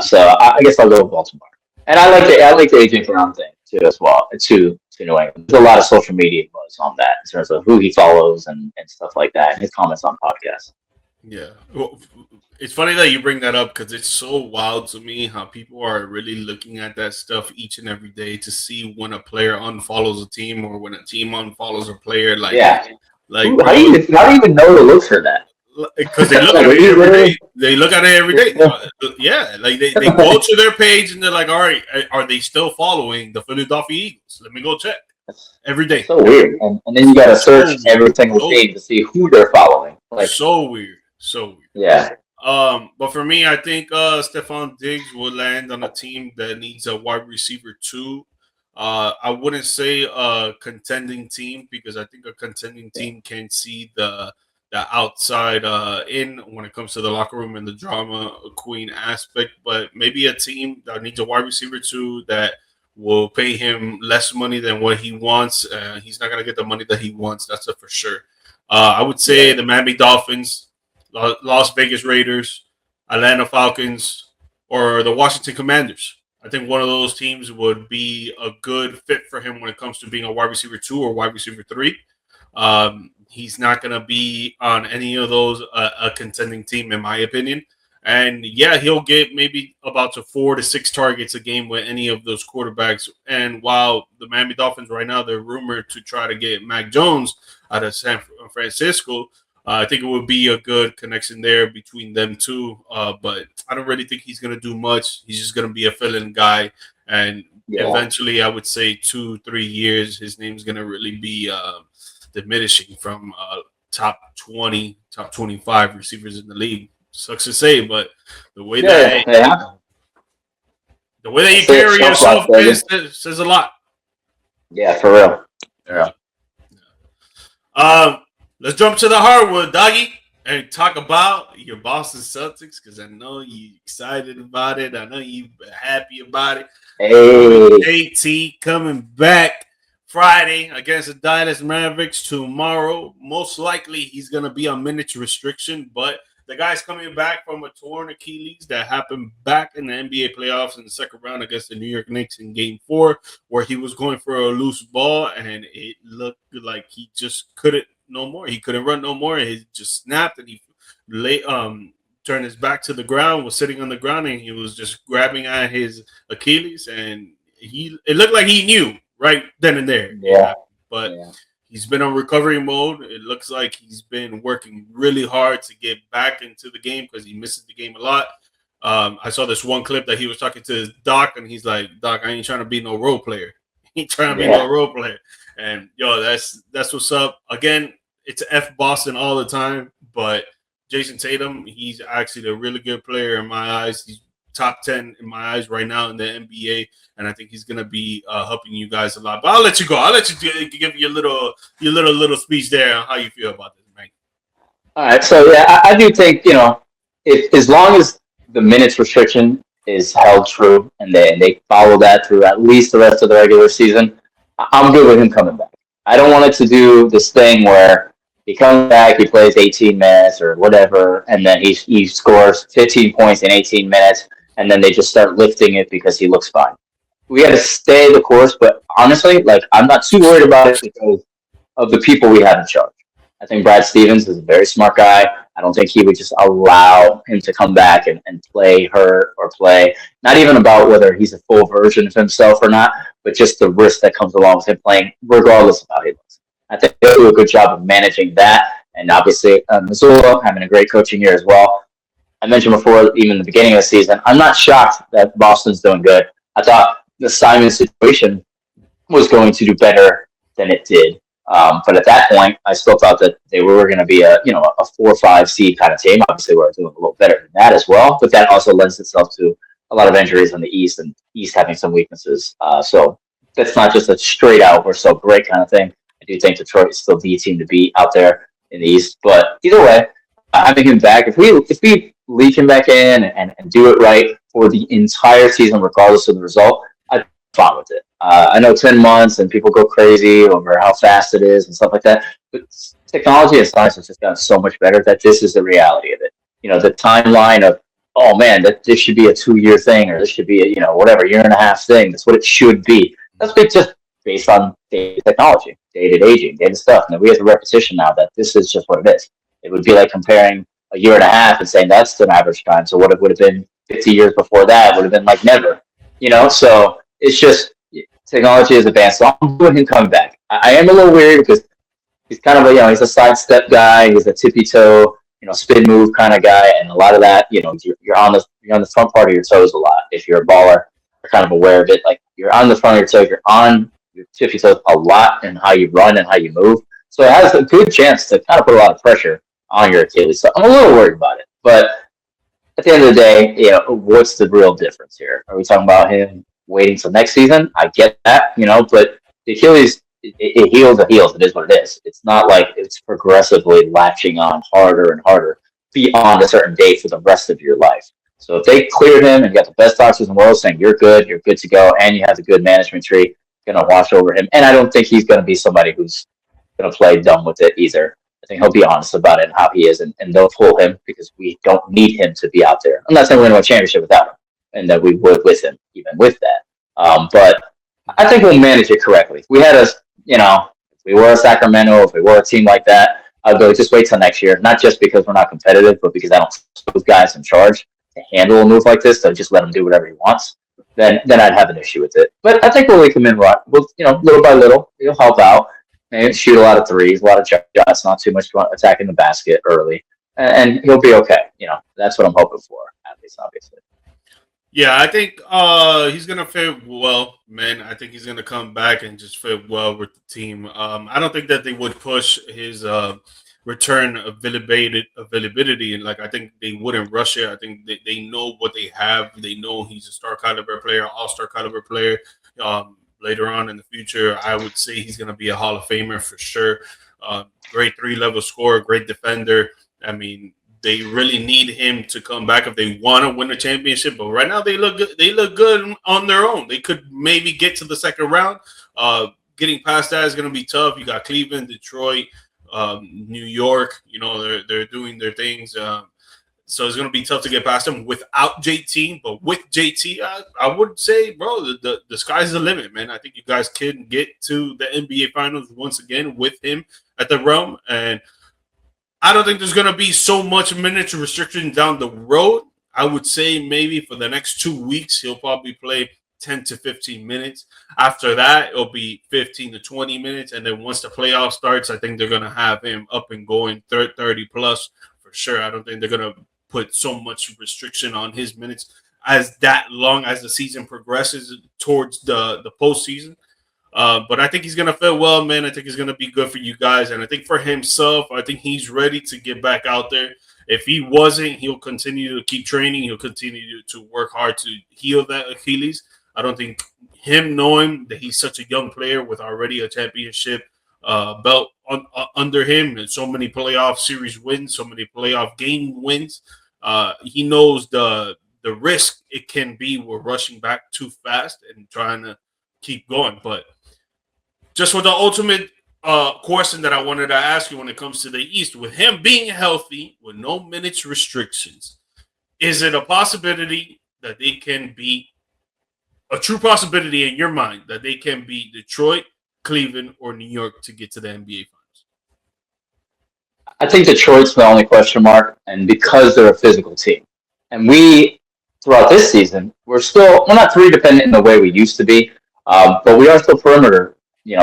So I guess I'll go with Baltimore. And I like the AJ Brown thing too as well. To New England, there's a lot of social media buzz on that in terms of who he follows and stuff like that, and his comments on podcasts. Yeah, well, it's funny that you bring that up because it's so wild to me how people are really looking at that stuff each and every day to see when a player unfollows a team or when a team unfollows a player. Like, yeah, like how do you even know to look for that? Because they look at it every day. They look at it every day. Yeah, like they go to their page and they're like, all right, are they still following the Philadelphia Eagles? Let me go check every day. So weird. And then you got to search every single team to see who they're following. Like, so weird. So weird. Yeah. But for me, I think Stefon Diggs will land on a team that needs a wide receiver too. I wouldn't say a contending team because I think a contending team can see the outside in when it comes to the locker room and the drama queen aspect, but maybe a team that needs a wide receiver too that will pay him less money than what he wants. He's not going to get the money that he wants. That's for sure. I would say the Miami Dolphins, Las Vegas Raiders, Atlanta Falcons, or the Washington Commanders. I think one of those teams would be a good fit for him when it comes to being a wide receiver 2 or wide receiver 3. He's not going to be on any of those a contending team, in my opinion. And yeah, he'll get maybe about 4 to 6 targets a game with any of those quarterbacks. And while the Miami Dolphins right now, they're rumored to try to get Mac Jones out of San Francisco, I think it would be a good connection there between them two. But I don't really think he's going to do much. He's just going to be a fill-in guy. And eventually, I would say 2-3 years, his name's going to really be diminishing from top 20, top 25 receivers in the league. Sucks to say, but the way that you carry yourself says a lot. Yeah, for real. Yeah. Let's jump to the hardwood, doggy, and talk about your Boston Celtics because I know you're excited about it. I know you're happy about it. Hey. JT coming back Friday against the Dallas Mavericks tomorrow. Most likely he's going to be on minutes restriction, but the guy's coming back from a torn Achilles that happened back in the NBA playoffs in the second round against the New York Knicks in Game 4, where he was going for a loose ball, and it looked like he just couldn't no more. He couldn't run no more. He just snapped, and he turned his back to the ground, was sitting on the ground, and he was just grabbing at his Achilles, and it looked like he knew right then and there. Yeah. But he's been on recovery mode. It looks like he's been working really hard to get back into the game because he misses the game a lot. I saw this one clip that he was talking to his doc, and he's like, "Doc, I ain't trying to be no role player. He ain't trying to be no role player." And that's what's up. Again, it's F Boston all the time, but Jayson Tatum, he's actually a really good player in my eyes. He's top 10 in my eyes right now in the NBA, and I think he's gonna be helping you guys a lot. But I'll let you go. I'll let you give your little speech there on how you feel about this, man. All right, so I do think if as long as the minutes restriction is held true and they follow that through at least the rest of the regular season, I'm good with him coming back. I don't want it to do this thing where He comes back, he plays 18 minutes or whatever, and then he scores 15 points in 18 minutes, and then they just start lifting it because he looks fine. We got to stay the course, but honestly, like I'm not too worried about it because of the people we have in charge. I think Brad Stevens is a very smart guy. I don't think he would just allow him to come back and play hurt or play. Not even about whether he's a full version of himself or not, but just the risk that comes along with him playing, regardless of how he looks. I think they'll do a good job of managing that. And obviously, Missoula having a great coaching year as well. I mentioned before, even in the beginning of the season, I'm not shocked that Boston's doing good. I thought the Simon situation was going to do better than it did. But at that point, I still thought that they were going to be a 4 or 5 seed kind of team. Obviously, we're doing a little better than that as well. But that also lends itself to a lot of injuries in the East and East having some weaknesses. So that's not just a straight out we're so great kind of thing. I do think Detroit is still the team to beat out there in the East. But either way, having him back, if we leak him back in and do it right for the entire season, regardless of the result, I'm fine with it. I know 10 months and people go crazy over how fast it is and stuff like that, but technology and science has just gotten so much better that this is the reality of it. The timeline of, oh man, that this should be a 2 year thing or this should be a, whatever, year and a half thing. That's what it should be. That's just based on data technology, dated aging, data stuff. And we have the repetition now that this is just what it is. It would be like comparing a year and a half and saying that's an average time. So what it would have been 50 years before that would have been like never, So it's just technology is advanced. So I'm doing him coming back. I am a little weird because he's kind of he's a sidestep guy. He's a tippy toe, spin move kind of guy, and a lot of that, you're on the front part of your toes a lot. If you're a baller, you're kind of aware of it. Like you're on the front of your toes, you're on your tippy toes a lot in how you run and how you move. So it has a good chance to kind of put a lot of pressure on your Achilles. So I'm a little worried about it, but at the end of the day, what's the real difference here? Are we talking about him waiting till next season? I get that, but the Achilles, it heals, it heals. It is what it is. It's not like it's progressively latching on harder and harder beyond a certain date for the rest of your life. So if they cleared him and got the best doctors in the world saying you're good to go, and you have a good management tree, going to watch over him. And I don't think he's going to be somebody who's going to play dumb with it either. I think he'll be honest about it and how he is, and they'll pull him because we don't need him to be out there. I'm not saying we're going to win a championship without him, and that we would with him, even with that. But I think we'll manage it correctly. If we had a, if we were a Sacramento, if we were a team like that, I'd go just wait till next year. Not just because we're not competitive, but because I don't trust those guys in charge to handle a move like this. So just let him do whatever he wants. Then I'd have an issue with it. But I think we'll leak him in, little by little. He'll help out. Maybe shoot a lot of threes, a lot of shots, not too much attacking the basket early, and he'll be okay. That's what I'm hoping for, at least, obviously. Yeah, I think he's gonna fit well, man. I think he's gonna come back and just fit well with the team. I don't think that they would push his return availability, and like I think they wouldn't rush it. I think they know what they have. They know he's a star caliber player, all star caliber player. Later on in the future, I would say he's going to be a Hall of Famer for sure. Great 3-level scorer, great defender. I mean, they really need him to come back if they want to win a championship. But right now, they look good. They look good on their own. They could maybe get to the second round. Getting past that is going to be tough. You got Cleveland, Detroit, New York. They're doing their things. So it's going to be tough to get past them without JT. But with JT, I would say, bro, the sky's the limit, man. I think you guys can get to the NBA Finals once again with him at the realm. And I don't think there's going to be so much minutes restriction down the road. I would say maybe for the next 2 weeks, he'll probably play 10 to 15 minutes. After that, it'll be 15 to 20 minutes. And then once the playoff starts, I think they're going to have him up and going 30 plus for sure. I don't think they're going to put so much restriction on his minutes as that long as the season progresses towards the postseason. But I think he's going to fit well, man. I think he's going to be good for you guys. And I think for himself, I think he's ready to get back out there. If he wasn't, he'll continue to keep training. He'll continue to work hard to heal that Achilles. I don't think him knowing that he's such a young player with already a championship belt under him and so many playoff series wins, so many playoff game wins, he knows the risk it can be with rushing back too fast and trying to keep going. But just for the ultimate question that I wanted to ask you when it comes to the East. With him being healthy, with no minutes restrictions, is it a possibility that they can beat a true possibility in your mind that they can beat Detroit, Cleveland, or New York to get to the NBA Finals? I think Detroit's the only question mark, and because they're a physical team, and we throughout this season we're not three dependent in the way we used to be, but we are still perimeter,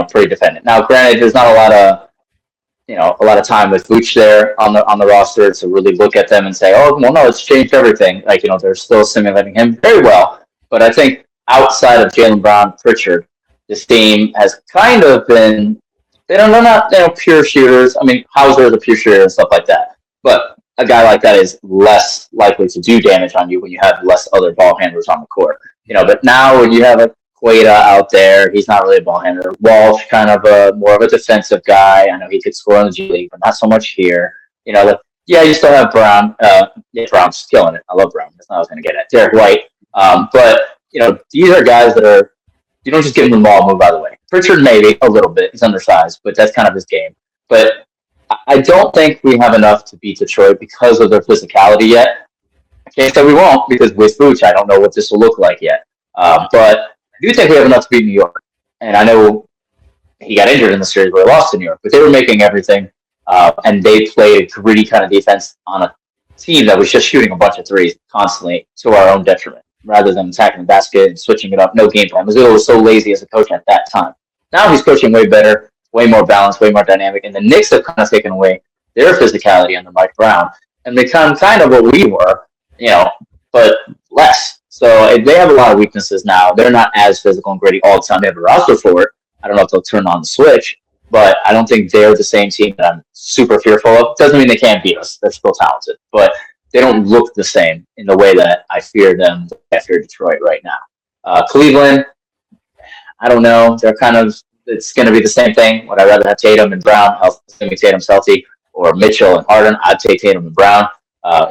pretty dependent. Now, granted, there's not a lot of time with Vooch there on the roster to really look at them and say, oh, well, no, it's changed everything. Like, they're still simulating him very well. But I think outside of Jaylen Brown, Pritchard, this team has kind of been, they're not, pure shooters. I mean, Hauser is a pure shooter and stuff like that. But a guy like that is less likely to do damage on you when you have less other ball handlers on the court. But now when you have a Queta out there, he's not really a ball handler. Walsh, kind of more of a defensive guy. I know he could score in the G League, but not so much here. You still have Brown. Yeah, Brown's killing it. I love Brown. That's not what I was going to get at. Derek White. But these are guys that are, you don't just give them the ball, move out of the way. Pritchard maybe a little bit. He's undersized, but that's kind of his game. But I don't think we have enough to beat Detroit because of their physicality yet. I can't say we won't because with Vooch, I don't know what this will look like yet. But I do think we have enough to beat New York. And I know he got injured in the series where he lost to New York, but they were making everything. And they played a gritty kind of defense on a team that was just shooting a bunch of threes constantly to our own detriment rather than attacking the basket and switching it up. No game plan. Mazzulla was so lazy as a coach at that time. Now he's coaching way better, way more balanced, way more dynamic. And the Knicks have kind of taken away their physicality under Mike Brown. And they become kind of what we were, but less. So they have a lot of weaknesses now. They're not as physical and gritty all the time. They have a roster for it. I don't know if they'll turn on the switch, but I don't think they're the same team that I'm super fearful of. Doesn't mean they can't beat us. They're still talented, but they don't look the same in the way that I fear them. I fear Detroit right now. Cleveland, I don't know. They're it's going to be the same thing. Would I rather have Tatum and Brown, assuming Tatum's healthy, or Mitchell and Harden? I'd take Tatum and Brown,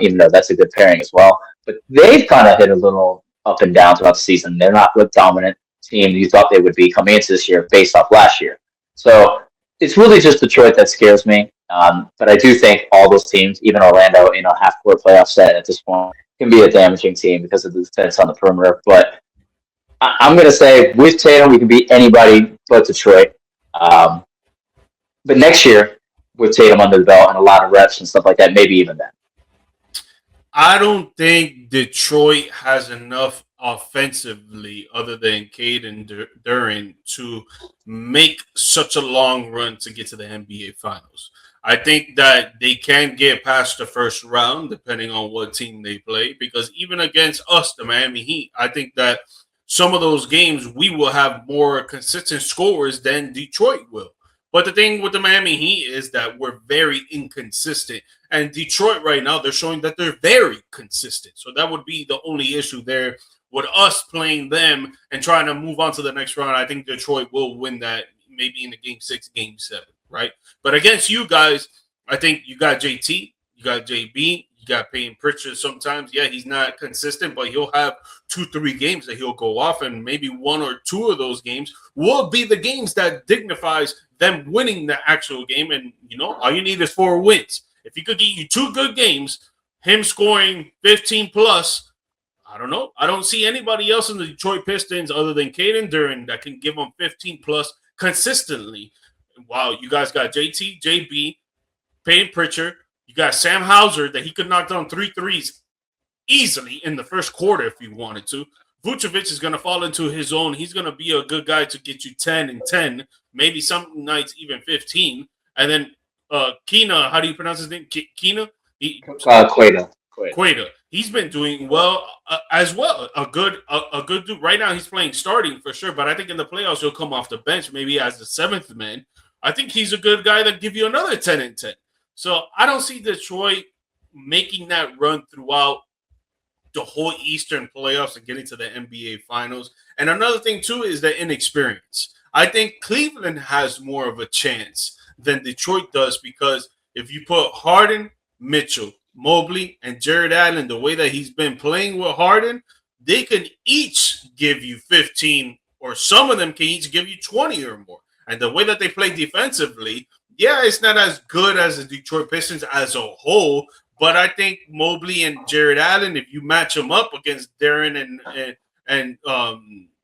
even though that's a good pairing as well. But they've kind of hit a little up and down throughout the season. They're not the dominant team you thought they would be coming into this year based off last year. So it's really just Detroit that scares me. But I do think all those teams, even Orlando in a half-court playoff set at this point, can be a damaging team because of the defense on the perimeter. But I'm going to say with Tatum, we can beat anybody but Detroit. But next year, with Tatum under the belt and a lot of reps and stuff like that, maybe even then. I don't think Detroit has enough offensively, other than Cade and Duran, to make such a long run to get to the NBA Finals. I think that they can get past the first round, depending on what team they play, because even against us, the Miami Heat, I think that some of those games we will have more consistent scores than Detroit will. But the thing with the Miami Heat is that we're very inconsistent. And Detroit right now, they're showing that they're very consistent. So that would be the only issue there with us playing them and trying to move on to the next round. I think Detroit will win that maybe in the game 6, game 7, right? But against you guys, I think you got JT, you got JB, you got Payne Pritchard sometimes. Yeah, he's not consistent, but he'll have 2-3 games that he'll go off, and maybe 1 or 2 of those games will be the games that dignifies them winning the actual game. And, all you need is 4 wins. If he could get you 2 good games, him scoring 15 plus, I don't know. I don't see anybody else in the Detroit Pistons other than Caden Duran that can give them 15 plus consistently. Wow, you guys got JT, JB, Payne Pritchard. You got Sam Hauser that he could knock down 3 threes easily in the first quarter if he wanted to. Vucevic is going to fall into his own. He's going to be a good guy to get you 10 and 10, maybe some nights even 15. And then Keena, how do you pronounce his name? Keena? Queta. He's been doing well as well. A good dude. Right now he's playing starting for sure, but I think in the playoffs he'll come off the bench maybe as the 7th man. I think he's a good guy that give you another 10 and 10. So I don't see Detroit making that run throughout the whole Eastern playoffs and getting to the NBA Finals. And another thing, too, is the inexperience. I think Cleveland has more of a chance than Detroit does because if you put Harden, Mitchell, Mobley, and Jared Allen the way that he's been playing with Harden, they can each give you 15, or some of them can each give you 20 or more. And the way that they play defensively, yeah, it's not as good as the Detroit Pistons as a whole. But I think Mobley and Jared Allen, if you match them up against Darren and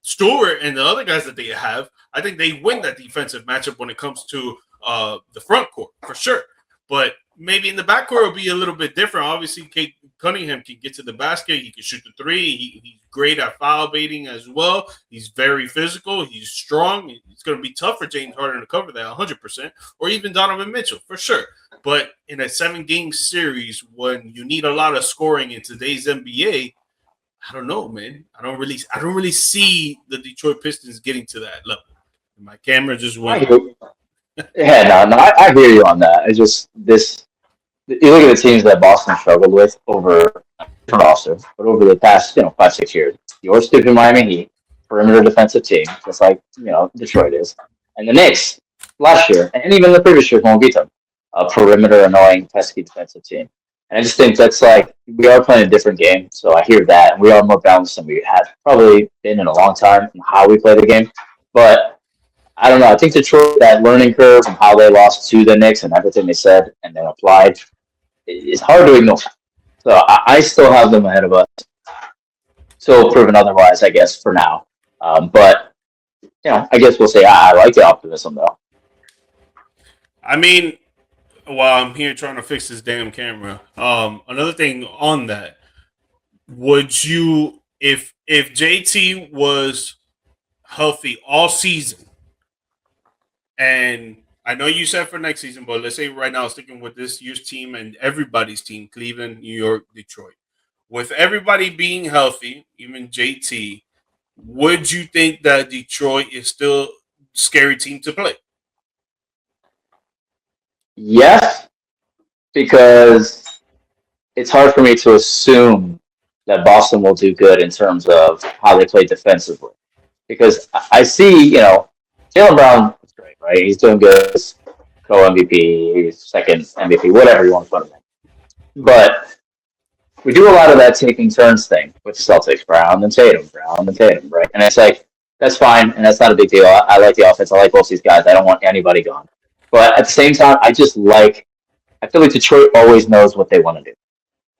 Stewart and the other guys that they have, I think they win that defensive matchup when it comes to the front court for sure. But maybe in the backcourt it'll be a little bit different. Obviously, Kate Cunningham can get to the basket. He can shoot the three. He's great at foul baiting as well. He's very physical. He's strong. It's going to be tough for James Harden to cover that 100%, or even Donovan Mitchell for sure. But in a 7-game series, when you need a lot of scoring in today's NBA, I don't know, man. I don't really see the Detroit Pistons getting to that level. My camera just went. I hear you on that. It's just this. You look at the teams that Boston struggled with over different rosters, but over the past 5-6 years, your stupid Miami Heat, perimeter defensive team, just like Detroit is, and the Knicks last year, and even the previous years won't beat them, a perimeter annoying pesky defensive team. And I just think that's like we are playing a different game, so I hear that, and we are more balanced than we have probably been in a long time in how we play the game, but. I don't know. I think Detroit, that learning curve and how they lost to the Knicks and everything they said and then applied, it's hard to ignore. So I still have them ahead of us. Still proven otherwise, I guess, for now. But, I guess we'll say I like the optimism, though. I mean, while I'm here trying to fix this damn camera, another thing on that, would you, if JT was healthy all season, and I know you said for next season, but let's say right now, sticking with this year's team and everybody's team, Cleveland, New York, Detroit. With everybody being healthy, even JT, would you think that Detroit is still a scary team to play? Yes, because it's hard for me to assume that Boston will do good in terms of how they play defensively. Because I see, Jaylen Brown is great, right? He's doing good. Co-MVP, second MVP, whatever you want to put him in. But we do a lot of that taking turns thing with the Celtics, Brown and Tatum, right? And it's like, that's fine, and that's not a big deal. I like the offense. I like both these guys. I don't want anybody gone. But at the same time, I feel like Detroit always knows what they want to do.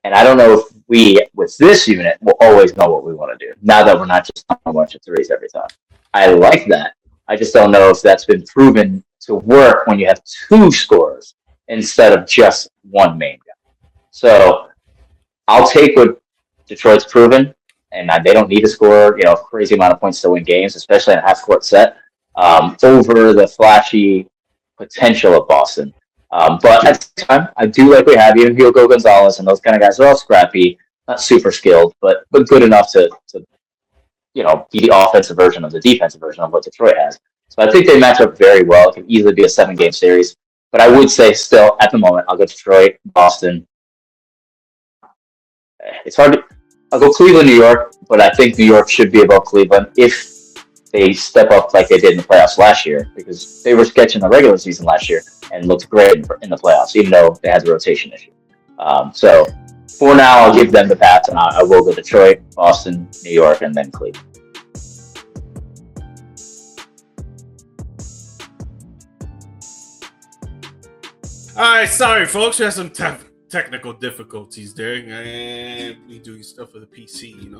And I don't know if we, with this unit, will always know what we want to do, now that we're not just on a bunch of threes every time. I like that. I just don't know if that's been proven to work when you have two scorers instead of just one main guy. So I'll take what Detroit's proven, and they don't need to score a crazy amount of points to win games, especially in a half-court set, over the flashy potential of Boston. But at the same time, I do like we have even Hugo Gonzalez and those kind of guys. They're all scrappy, not super skilled, but good enough to be the offensive version of the defensive version of what Detroit has. So I think they match up very well. It can easily be a 7-game series. But I would say still, at the moment, I'll go Detroit, Boston. It's hard to... I'll go Cleveland, New York, but I think New York should be above Cleveland if they step up like they did in the playoffs last year, because they were sketching the regular season last year and looked great in the playoffs, even though they had the rotation issue. So for now, I'll give them the pass, and I will go Detroit, Boston, New York, and then Cleveland. All right, sorry, folks. We had some technical difficulties there, and we doing stuff with the PC.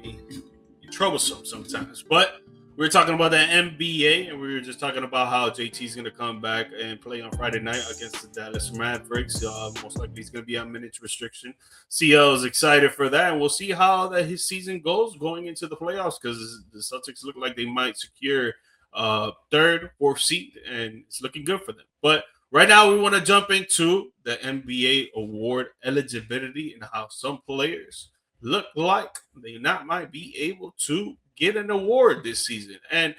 You're troublesome sometimes. But we're talking about the NBA, and we were just talking about how JT's going to come back and play on Friday night against the Dallas Mavericks. Most likely he's going to be on minutes restriction. CL is excited for that, and we'll see how his season goes going into the playoffs, because the Celtics look like they might secure third, fourth seed, and it's looking good for them. But right now, we want to jump into the NBA award eligibility and how some players look like they might be able to get an award this season. And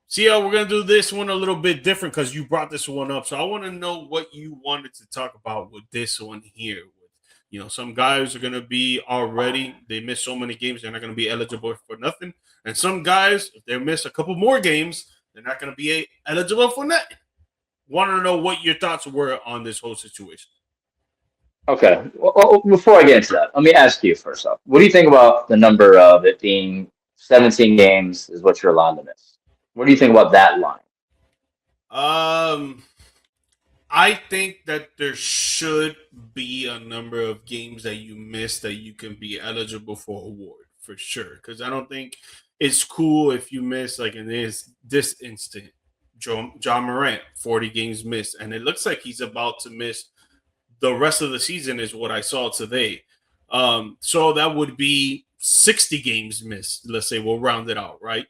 CL, we're going to do this one a little bit different because you brought this one up. So I want to know what you wanted to talk about with this one here. Some guys are going to be already, they miss so many games, they're not going to be eligible for nothing. And some guys, if they miss a couple more games, they're not going to be eligible for nothing. Want to know what your thoughts were on this whole situation. Okay. Well, before I get into that, let me ask you first off. What do you think about the number of it being 17 games is what you're allowed to miss? What do you think about that line? Um, I think that there should be a number of games that you miss that you can be eligible for award for sure. Because I don't think it's cool if you miss like in this instant, John Morant 40 games missed, and it looks like he's about to miss the rest of the season, is what I saw today. So that would be 60 games missed. Let's say we'll round it out, right?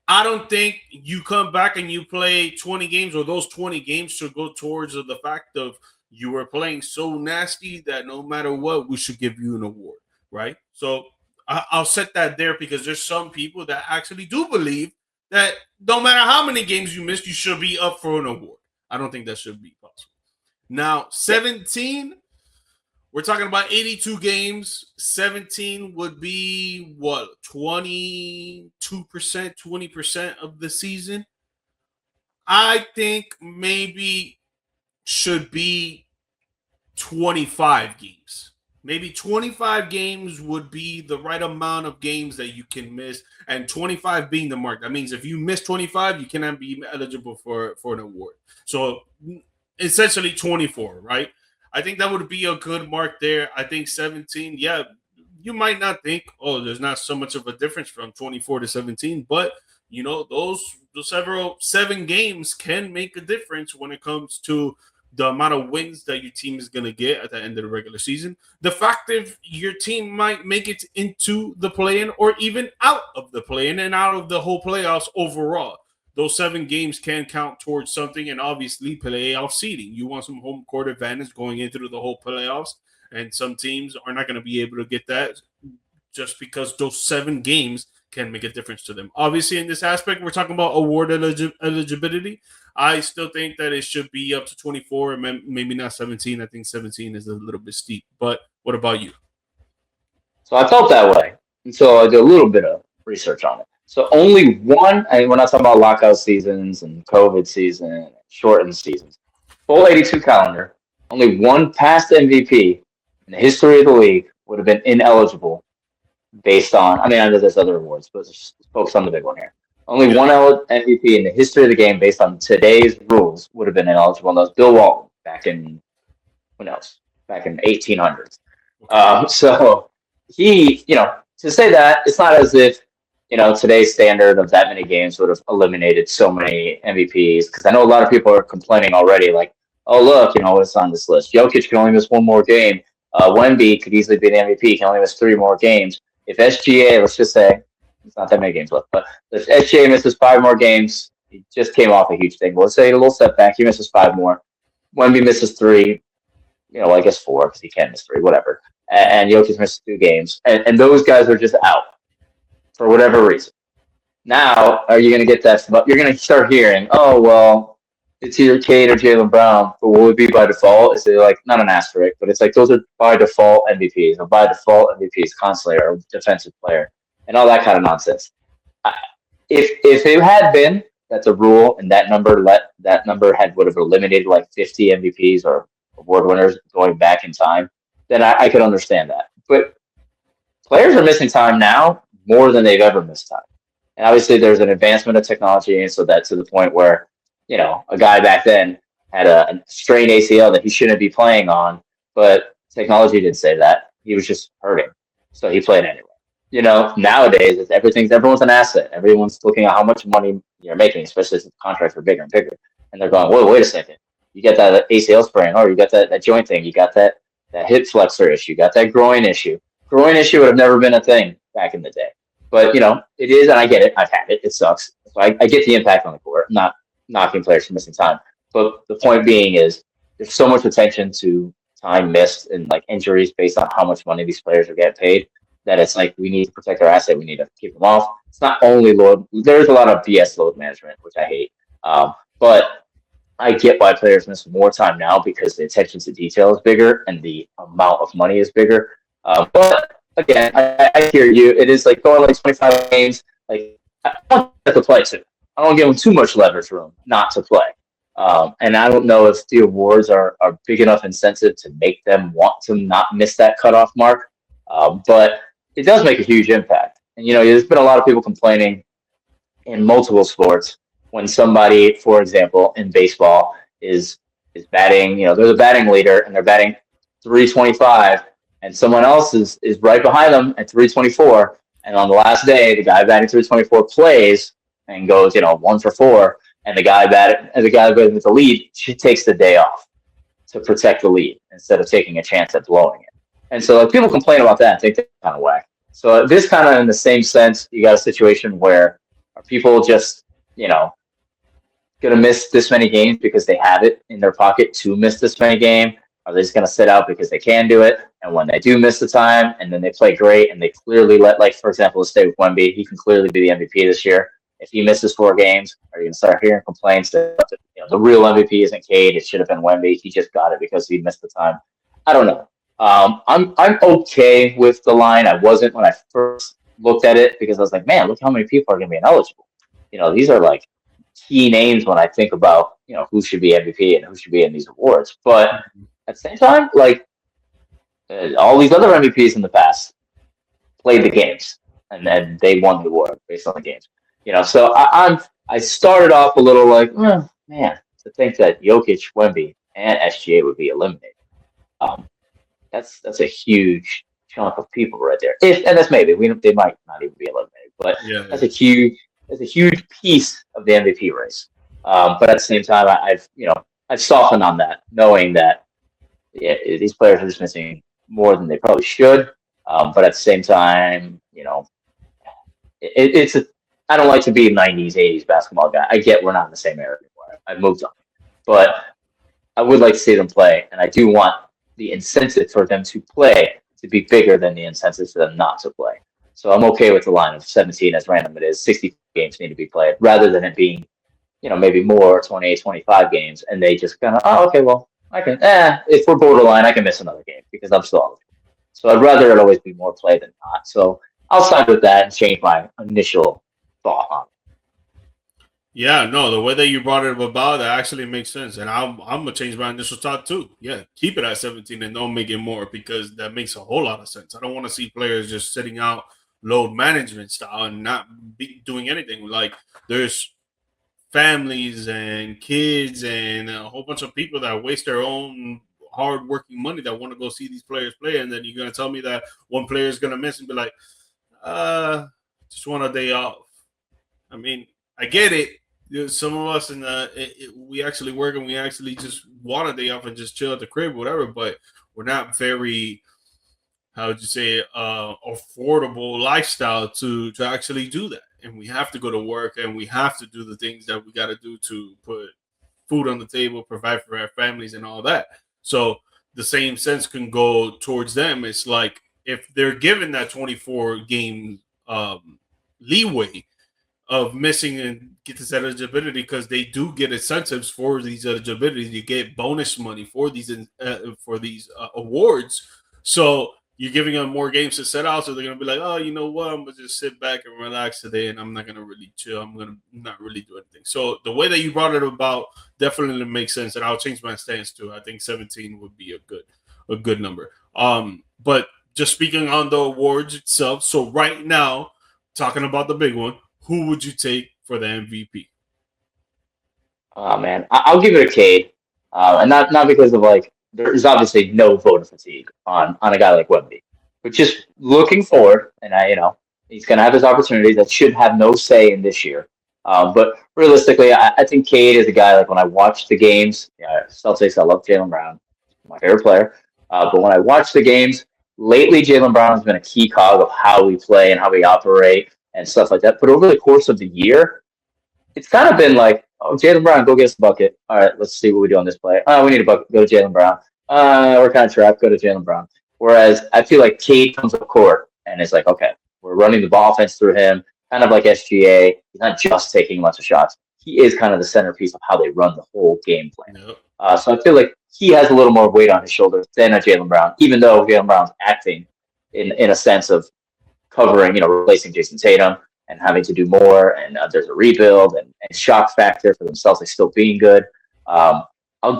I don't think you come back and you play 20 games, or those 20 games should go towards the fact of you were playing so nasty that no matter what, we should give you an award, right? So I'll set that there because there's some people that actually do believe that no matter how many games you missed, you should be up for an award. I don't think that should be possible. Now, 17, we're talking about 82 games. 17 would be what, 22%, 20% of the season. I think maybe should be 25 games. Maybe 25 games would be the right amount of games that you can miss, and 25 being the mark. That means if you miss 25, you cannot be eligible for an award. So essentially 24, right? I think that would be a good mark there. I think 17, yeah, you might not think, oh, there's not so much of a difference from 24 to 17, but you know, those several 7 games can make a difference when it comes to the amount of wins that your team is going to get at the end of the regular season. The fact if your team might make it into the play-in or even out of the play-in and out of the whole playoffs overall. Those 7 games can count towards something, and obviously playoff seeding. You want some home court advantage going into the whole playoffs, and some teams are not going to be able to get that just because those 7 games can make a difference to them. Obviously, in this aspect, we're talking about award eligibility. I still think that it should be up to 24 and maybe not 17. I think 17 is a little bit steep. But what about you? So I felt that way until I did a little bit of research on it. So only one, and we're not talking about lockout seasons and COVID season, shortened seasons. Full 82 calendar, only one past MVP in the history of the league would have been ineligible based on, I mean, I know there's other awards, but just focus on the big one here. Only Yeah. one MVP in the history of the game based on today's rules would have been ineligible, and that was Bill Walton back in, who knows, back in 1800s. Okay. So he, to say that, it's not as if, today's standard of that many games would have eliminated so many MVPs. Because I know a lot of people are complaining already, like, oh, look, what's on this list? Jokic can only miss one more game. Wemby could easily be the MVP, can only miss 3 more games. If SGA, let's just say, it's not that many games left, but if SGA misses 5 more games, he just came off a huge thing. But let's say a little setback, he misses 5 more. Wemby misses 3, I guess 4 because he can't miss 3, whatever. And Jokic missed 2 games, and those guys are just out for whatever reason. Now, are you going to get that? You're going to start hearing, oh, well, it's either Cade or Jaylen Brown, but will it be by default? Is it like, not an asterisk, but it's like those are by default MVPs, or by default MVPs constantly, or defensive player, and all that kind of nonsense. If it had been that the rule and that number would have eliminated like 50 MVPs or award winners going back in time, then I could understand that. But players are missing time now more than they've ever missed time. And obviously there's an advancement of technology, and so that's to the point where, a guy back then had a strained ACL that he shouldn't be playing on, but technology didn't say that. He was just hurting. So he played anyway. Nowadays everyone's an asset. Everyone's looking at how much money you're making, especially as the contracts are bigger and bigger. And they're going, wait a second. You get that ACL sprain, or you got that joint thing, you got that hip flexor issue, you got that groin issue. Groin issue would have never been a thing back in the day. But, it is, and I get it. I've had it. It sucks. So I get the impact on the court. I'm not knocking players for missing time. But the point being is there's so much attention to time missed and like injuries based on how much money these players are getting paid that it's like we need to protect our asset. We need to keep them off. It's not only load. There's a lot of BS load management, which I hate. But I get why players miss more time now because the attention to detail is bigger and the amount of money is bigger. But again, I hear you. It is like going like 25 games. Like I want them to play too. I don't give them too much leverage room not to play. And I don't know if the awards are big enough incentive to make them want to not miss that cutoff mark. But it does make a huge impact. And there's been a lot of people complaining in multiple sports when somebody, for example, in baseball is batting, they're the batting leader and they're batting 325, and someone else is right behind them at 324. And on the last day, the guy batting 324 plays and goes, 1 for 4, and the guy batting with the lead, she takes the day off to protect the lead instead of taking a chance at blowing it. And so like people complain about that and think that's kind of whack. So this kind of in the same sense, you got a situation where are people just, going to miss this many games because they have it in their pocket to miss this many games? Are they just going to sit out because they can do it? And when they do miss the time and then they play great and they clearly like, for example, let's stay with Wemby, he can clearly be the MVP this year. If he misses 4 games, are you going to start hearing complaints that the real MVP isn't Cade? It should have been Wemby. He just got it because he missed the time. I don't know. I'm okay with the line. I wasn't when I first looked at it because I was like, man, look how many people are going to be ineligible. These are like key names when I think about who should be MVP and who should be in these awards. But at the same time, like all these other MVPs in the past played the games and then they won the award based on the games. So I started off a little like, man, to think that Jokic, Wemby, and SGA would be eliminated. Um, that's a huge chunk of people right there. And that's maybe they might not even be eliminated, but that's a huge piece of the MVP race. But at the same time, I've softened on that, knowing that these players are just missing more than they probably should. But at the same time, it's I don't like to be a 90s, 80s basketball guy. I get we're not in the same era anymore. I've moved on. But I would like to see them play, and I do want the incentive for them to play to be bigger than the incentive for them not to play. So I'm okay with the line of 17, as random it is. 60 games need to be played, rather than it being, maybe more 28, 25 games, and they just kind of, oh, okay, well, I can, if we're borderline, I can miss another game because I'm still eligible. So I'd rather it always be more play than not. So I'll side with that and change my initial thought on it. Yeah, no, the way that you brought it about, that actually makes sense. And I'm gonna change my initial thought too. Yeah, keep it at 17 and don't make it more, because that makes a whole lot of sense. I don't want to see players just sitting out load management style and not doing anything. Like, there's families and kids and a whole bunch of people that waste their own hard working money that want to go see these players play, and then you're gonna tell me that one player is gonna miss and be like, just want a day off. I mean, I get it. Some of us we actually work and we actually just want a day off and just chill at the crib, whatever. But we're not very, how would you say, affordable lifestyle to actually do that. And we have to go to work and we have to do the things that we got to do to put food on the table, provide for our families, and all that. So the same sense can go towards them. It's like, if they're given that 24 game leeway of missing and get this eligibility, because they do get incentives for these eligibilities. You get bonus money for these awards. So you're giving them more games to set out. So they're gonna be like, oh, you know what? I'm gonna just sit back and relax today, and I'm not gonna really chill. I'm gonna not really do anything. So the way that you brought it about definitely makes sense, and I'll change my stance too. I think 17 would be a good number. But just speaking on the awards itself. So right now, talking about the big one, who would you take for the MVP? Oh man, I'll give it a Cade, and not because of like there's obviously no voter fatigue on a guy like Wemby, but just looking forward, and he's gonna have his opportunities that should have no say in this year. But realistically, I think Cade is a guy like when I watch the games. Celtics, I love Jaylen Brown, my favorite player. But when I watch the games lately, Jaylen Brown has been a key cog of how we play and how we operate and stuff like that. But over the course of the year, it's kind of been like, oh, Jaylen Brown, go get us a bucket. All right, let's see what we do on this play. Oh, we need a bucket. Go to Jaylen Brown. We're kind of trapped. Go to Jaylen Brown. Whereas I feel like Cade comes up court and it's like, okay, we're running the ball offense through him, kind of like SGA. He's not just taking lots of shots. He is kind of the centerpiece of how they run the whole game plan. Yep. So I feel like he has a little more weight on his shoulders than a Jaylen Brown, even though Jaylen Brown's acting in a sense of covering, replacing Jayson Tatum and having to do more, and there's a rebuild and shock factor for themselves, like still being good. I'll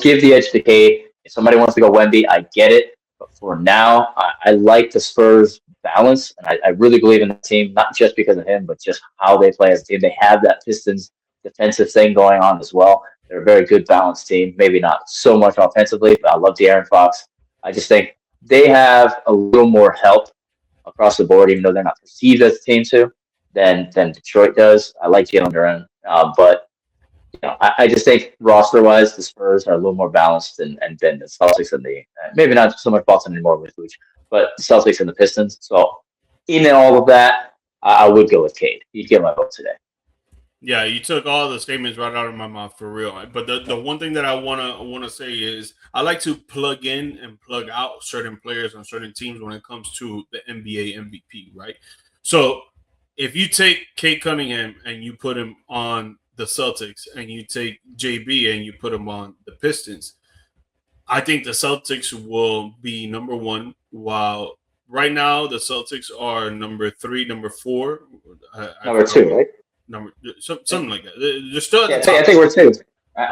give the edge to Cade. If somebody wants to go Wemby, I get it. But for now, I like the Spurs balance, and I really believe in the team, not just because of him, but just how they play as a team. They have that Pistons defensive thing going on as well. They're a very good balanced team. Maybe not so much offensively, but I love De'Aaron Fox. I just think they have a little more help across the board, even though they're not perceived as a team to than Detroit does. I like Jalen Duran, but I just think roster wise, the Spurs are a little more balanced and than the Celtics and the maybe not so much Boston anymore with Vooch, but the Celtics and the Pistons. So in all of that, I would go with Cade. He'd get my vote today. Yeah, you took all the statements right out of my mouth for real. But the one thing that I wanna say is I like to plug in and plug out certain players on certain teams when it comes to the NBA MVP, right? So if you take Kate Cunningham and you put him on the Celtics, and you take JB and you put him on the Pistons, I think the Celtics will be number one. While right now the Celtics are number 3, number 4, number 2, right? Something like that. They're still at the top. I think we're 2.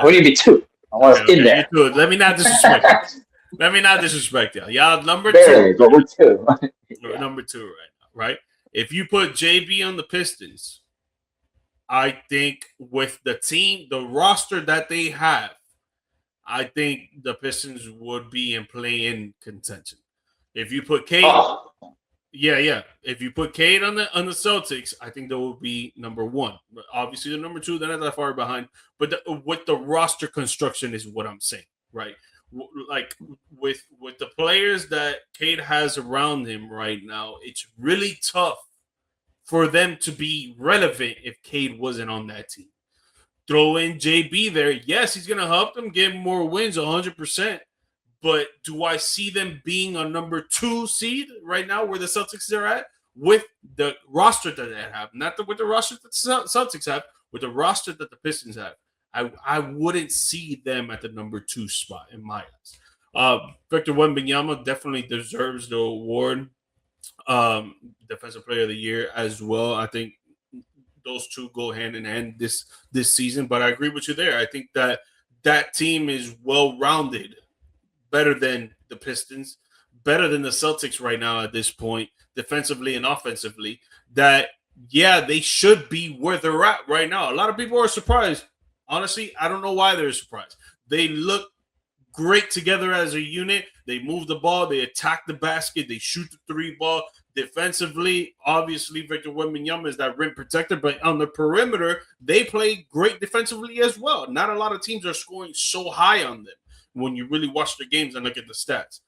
What do you mean 2? I want us in there. Let me not disrespect you. Let me not disrespect y'all. Y'all number Barely, 2. But we're 2. We're number 2 right now, right? If you put JB on the Pistons, I think with the team, the roster that they have, I think the Pistons would be in play-in contention. If you put Cade, yeah. If you put Cade on the Celtics, I think they will be number 1. But obviously, the number 2, they're not that far behind. But with the roster construction is what I'm saying, right? Like with the players that Cade has around him right now, it's really tough for them to be relevant if Cade wasn't on that team. Throw in JB there. Yes, he's going to help them get more wins 100%. But do I see them being a number 2 seed right now where the Celtics are at with the roster that they have? Not with the roster that the Celtics have, with the roster that the Pistons have. I wouldn't see them at the number 2 spot in my eyes. Victor Wembanyama definitely deserves the award. Defensive Player of the Year as well. I think those two go hand in hand this season. But I agree with you there. I think that team is well-rounded, better than the Pistons, better than the Celtics right now at this point, defensively and offensively. That, yeah, they should be where they're at right now. A lot of people are surprised. Honestly, I don't know why they're surprised. They look great together as a unit. They move the ball. They attack the basket. They shoot the 3 ball. Defensively, obviously, Victor Wembanyama is that rim protector, but on the perimeter, they play great defensively as well. Not a lot of teams are scoring so high on them when you really watch the games and look at the stats.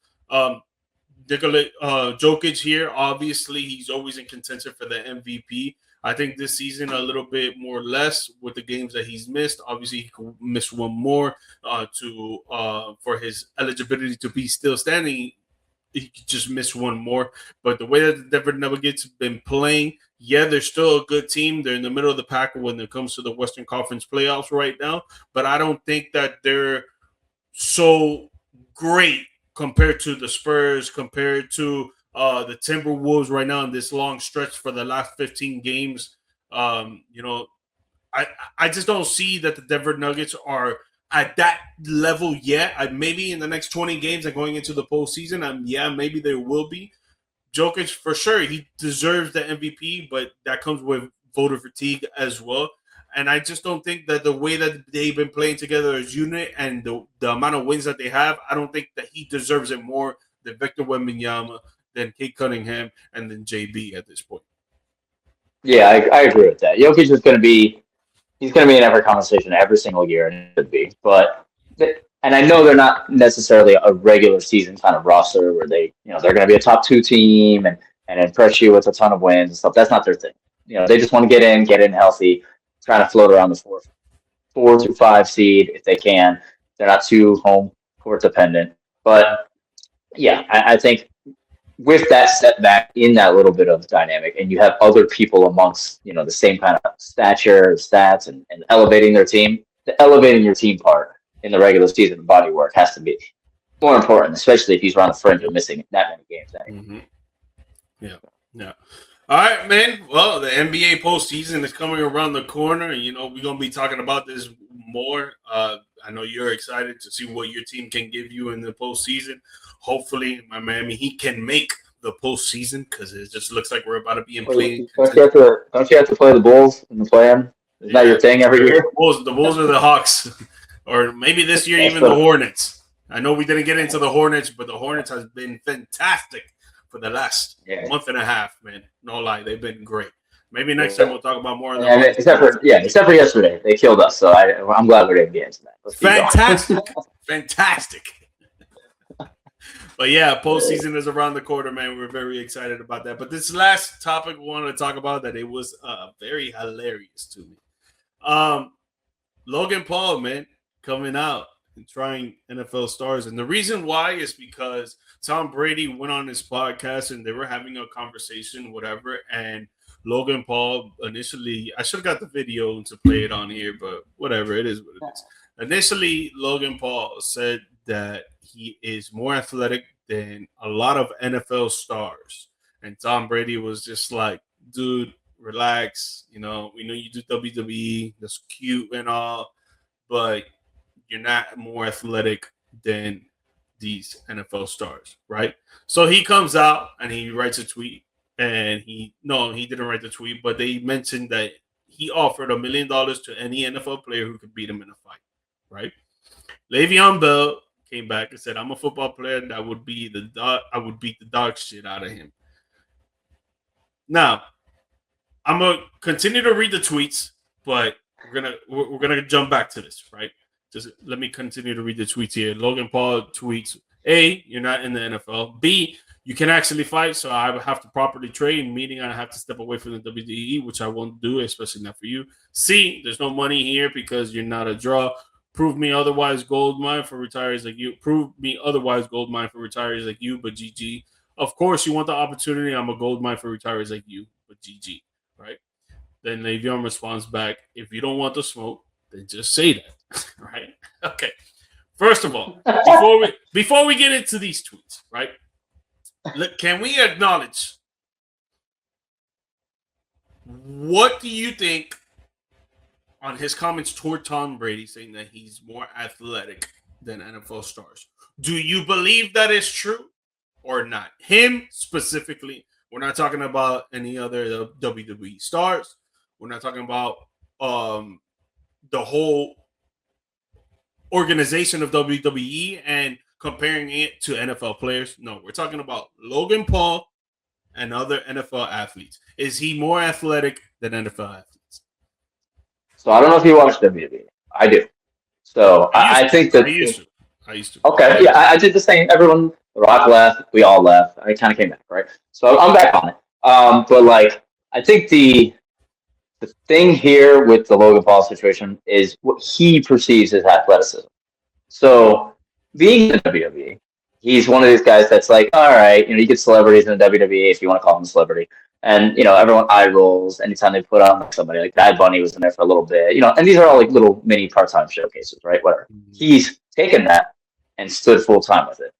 Nikola Jokic here, obviously, he's always in contention for the MVP. I think this season a little bit more less with the games that he's missed. Obviously, he could miss one more for his eligibility to be still standing. He could just miss one more. But the way that the Denver Nuggets have been playing, yeah, they're still a good team. They're in the middle of the pack when it comes to the Western Conference playoffs right now. But I don't think that they're so great compared to the Spurs, compared to the Timberwolves right now in this long stretch for the last 15 games. I just don't see that the Denver Nuggets are at that level yet. Maybe in the next 20 games and going into the postseason, maybe there will be. Jokic, for sure, he deserves the MVP, but that comes with voter fatigue as well. And I just don't think that the way that they've been playing together as unit and the amount of wins that they have, I don't think that he deserves it more than Victor Wembanyama, than Kate Cunningham, and then JB at this point. Yeah, I agree with that. Jokic is going to be in every conversation every single year, and it should be. And I know they're not necessarily a regular season kind of roster where they're going to be a top 2 team and impress you with a ton of wins and stuff. That's not their thing. They just want to get in healthy, trying to float around the 4 to 5 seed if they can. They're not too home court dependent. But yeah, I think with that setback in that little bit of dynamic, and you have other people amongst, the same kind of stature, stats, and elevating their team, the elevating your team part in the regular season body work has to be more important, especially if he's on the fringe of missing that many games. Mm-hmm. Yeah. All right, man. Well, the NBA postseason is coming around the corner. We're going to be talking about this more. I know you're excited to see what your team can give you in the postseason. Hopefully, my Miami Heat can make the postseason because it just looks like we're about to be in play. Don't you have to play the Bulls in the play-in? Isn't that your thing every year? The Bulls or the Hawks, or maybe this year even the Hornets. I know we didn't get into the Hornets, but the Hornets has been fantastic for the last month and a half, man. No lie, they've been great. Maybe next time we'll talk about more of the Hornets. Except for yesterday, they killed us. So I'm glad we didn't get into that. Fantastic. But yeah, postseason is around the corner, man. We're very excited about that. But this last topic we want to talk about, that it was very hilarious to me. Logan Paul, man, coming out and trying NFL stars. And the reason why is because Tom Brady went on his podcast and they were having a conversation, whatever. And Logan Paul initially, I should have got the video to play it on here, but whatever, it is what it is. Initially, Logan Paul said that he is more athletic than a lot of NFL stars. And Tom Brady was just like, dude, relax. You know, we know you do WWE. That's cute and all, but you're not more athletic than these NFL stars, right? So he comes out and he writes a tweet. And he didn't write the tweet, but they mentioned that he offered $1 million to any NFL player who could beat him in a fight, right? Le'Veon Bell came back and said, "I'm a football player that would be I would beat the dog shit out of him." Now, I'm gonna continue to read the tweets, but we're gonna jump back to this, right? Just let me continue to read the tweets here. Logan Paul tweets: A, you're not in the NFL. B, you can actually fight, so I have to properly train, meaning I have to step away from the WWE, which I won't do, especially not for you. C, there's no money here because you're not a draw. Prove me otherwise, gold mine for retirees like you. Prove me otherwise, gold mine for retirees like you, but GG. Of course, you want the opportunity. I'm a gold mine for retirees like you, but GG, right? Then Le'Veon responds back, if you don't want the smoke, then just say that, right? Okay. First of all, before we get into these tweets, right? Look, can we acknowledge, what do you think on his comments toward Tom Brady saying that he's more athletic than NFL stars? Do you believe that is true or not? Him specifically. We're not talking about any other WWE stars. We're not talking about the whole organization of WWE and comparing it to NFL players. No, we're talking about Logan Paul and other NFL athletes. Is he more athletic than NFL athletes? So I don't know if you watch WWE. I do. So I think that I used to. Okay, yeah, I did the same. Everyone, The Rock left. We all left. I kind of came back, right? So I'm back on it. But like, I think the thing here with the Logan Paul situation is what he perceives as athleticism. So being in the WWE, he's one of these guys that's like, all right, you get celebrities in the WWE, if you want to call them a celebrity. And, everyone eye rolls anytime they put on somebody. Like Bad Bunny was in there for a little bit, and these are all like little mini part-time showcases, right? Whatever. He's taken that and stood full-time with it.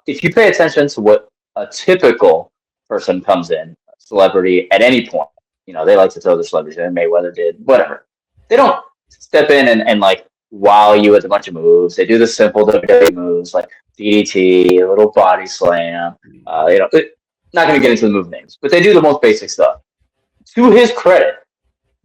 If you pay attention to what a typical person comes in, a celebrity at any point, they like to throw their celebrities in. Mayweather did, whatever. They don't step in and like wow you with a bunch of moves. They do the simple WWE moves like DDT, a little body slam. Not going to get into the move names, but they do the most basic stuff. To his credit,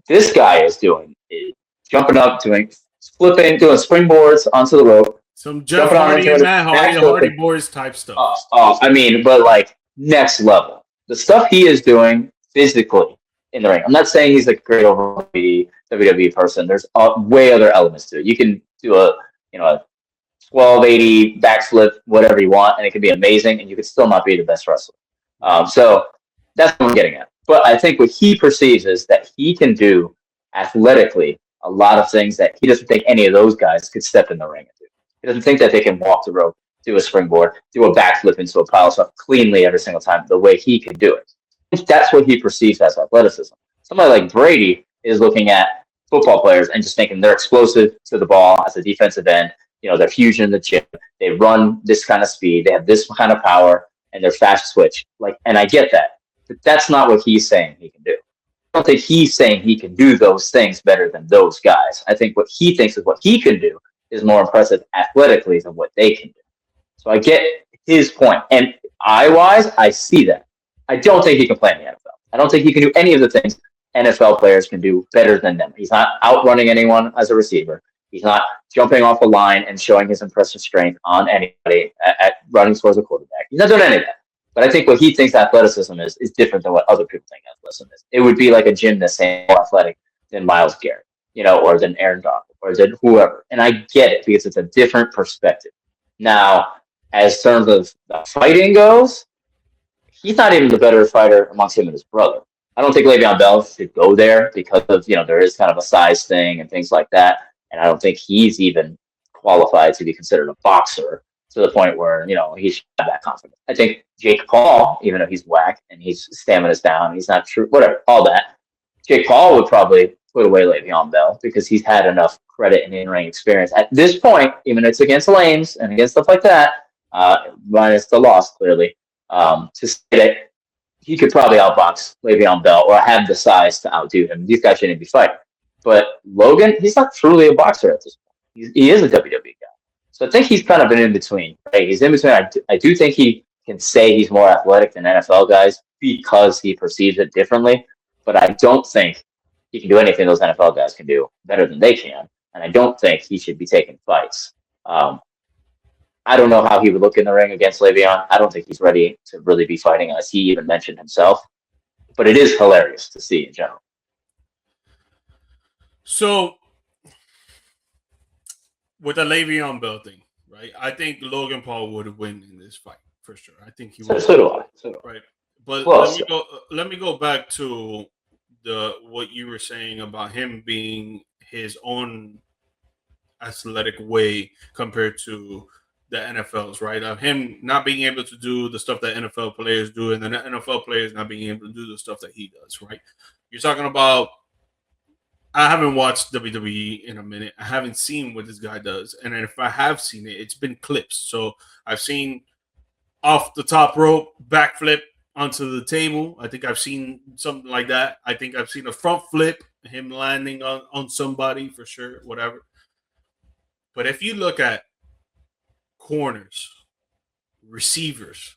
this guy is jumping up, flipping, doing springboards onto the rope. Some Jeff Hardy and Matt Hardy Boys type stuff. But like next level. The stuff he is doing physically in the ring. I'm not saying he's like a great over WWE person. There's way other elements to it. You can do a 1280 backflip, whatever you want, and it can be amazing, and you could still not be the best wrestler. So that's what I'm getting at. But I think what he perceives is that he can do athletically a lot of things that he doesn't think any of those guys could step in the ring and do. He doesn't think that they can walk the rope, do a springboard, do a backflip into a pile of stuff cleanly every single time the way he can do it. That's what he perceives as athleticism. Somebody like Brady is looking at football players and just thinking they're explosive to the ball as a defensive end. They're huge in the gym. They run this kind of speed. They have this kind of power, and they're fast twitch. And I get that, but that's not what he's saying he can do. I don't think he's saying he can do those things better than those guys. I think what he thinks is what he can do is more impressive athletically than what they can do. So I get his point. And eye-wise, I see that. I don't think he can play in the NFL. I don't think he can do any of the things NFL players can do better than them. He's not outrunning anyone as a receiver. He's not jumping off the line and showing his impressive strength on anybody at running towards a quarterback. He's not doing any of that. But I think what he thinks athleticism is different than what other people think athleticism is. It would be like a gymnast saying more athletic than Myles Garrett, or than Aaron Donald, or than whoever. And I get it because it's a different perspective. Now, as terms of fighting goes, he's not even the better fighter amongst him and his brother. I don't think Le'Veon Bell should go there because of, there is kind of a size thing and things like that. And I don't think he's even qualified to be considered a boxer to the point where, he should have that confidence. I think Jake Paul, even though he's whack and his stamina's down, he's not true, whatever, all that. Jake Paul would probably put away Le'Veon Bell because he's had enough credit and in-ring experience at this point, even if it's against lanes and against stuff like that, minus the loss, clearly, to say that he could probably outbox Le'Veon Bell or have the size to outdo him. These guys shouldn't be fighting. But Logan, he's not truly a boxer at this point. He is a WWE guy. So I think he's kind of an in-between. Right? He's in between. I do think he can say he's more athletic than NFL guys because he perceives it differently. But I don't think he can do anything those NFL guys can do better than they can. And I don't think he should be taking fights. I don't know how he would look in the ring against Le'Veon. I don't think he's ready to really be fighting, as he even mentioned himself. But it is hilarious to see in general. So, with the Le'Veon Bell thing, right? I think Logan Paul would win in this fight for sure. I think he would. So do I. Right. But well, let me go back to what you were saying about him being his own athletic way compared to the NFL's, right? Of him not being able to do the stuff that NFL players do, and the NFL players not being able to do the stuff that he does, right? You're talking about, I haven't watched WWE in a minute. I haven't seen what this guy does. And if I have seen it, it's been clips. So I've seen off the top rope, backflip onto the table. I think I've seen something like that. I think I've seen a front flip, him landing on somebody for sure, whatever. But if you look at corners, receivers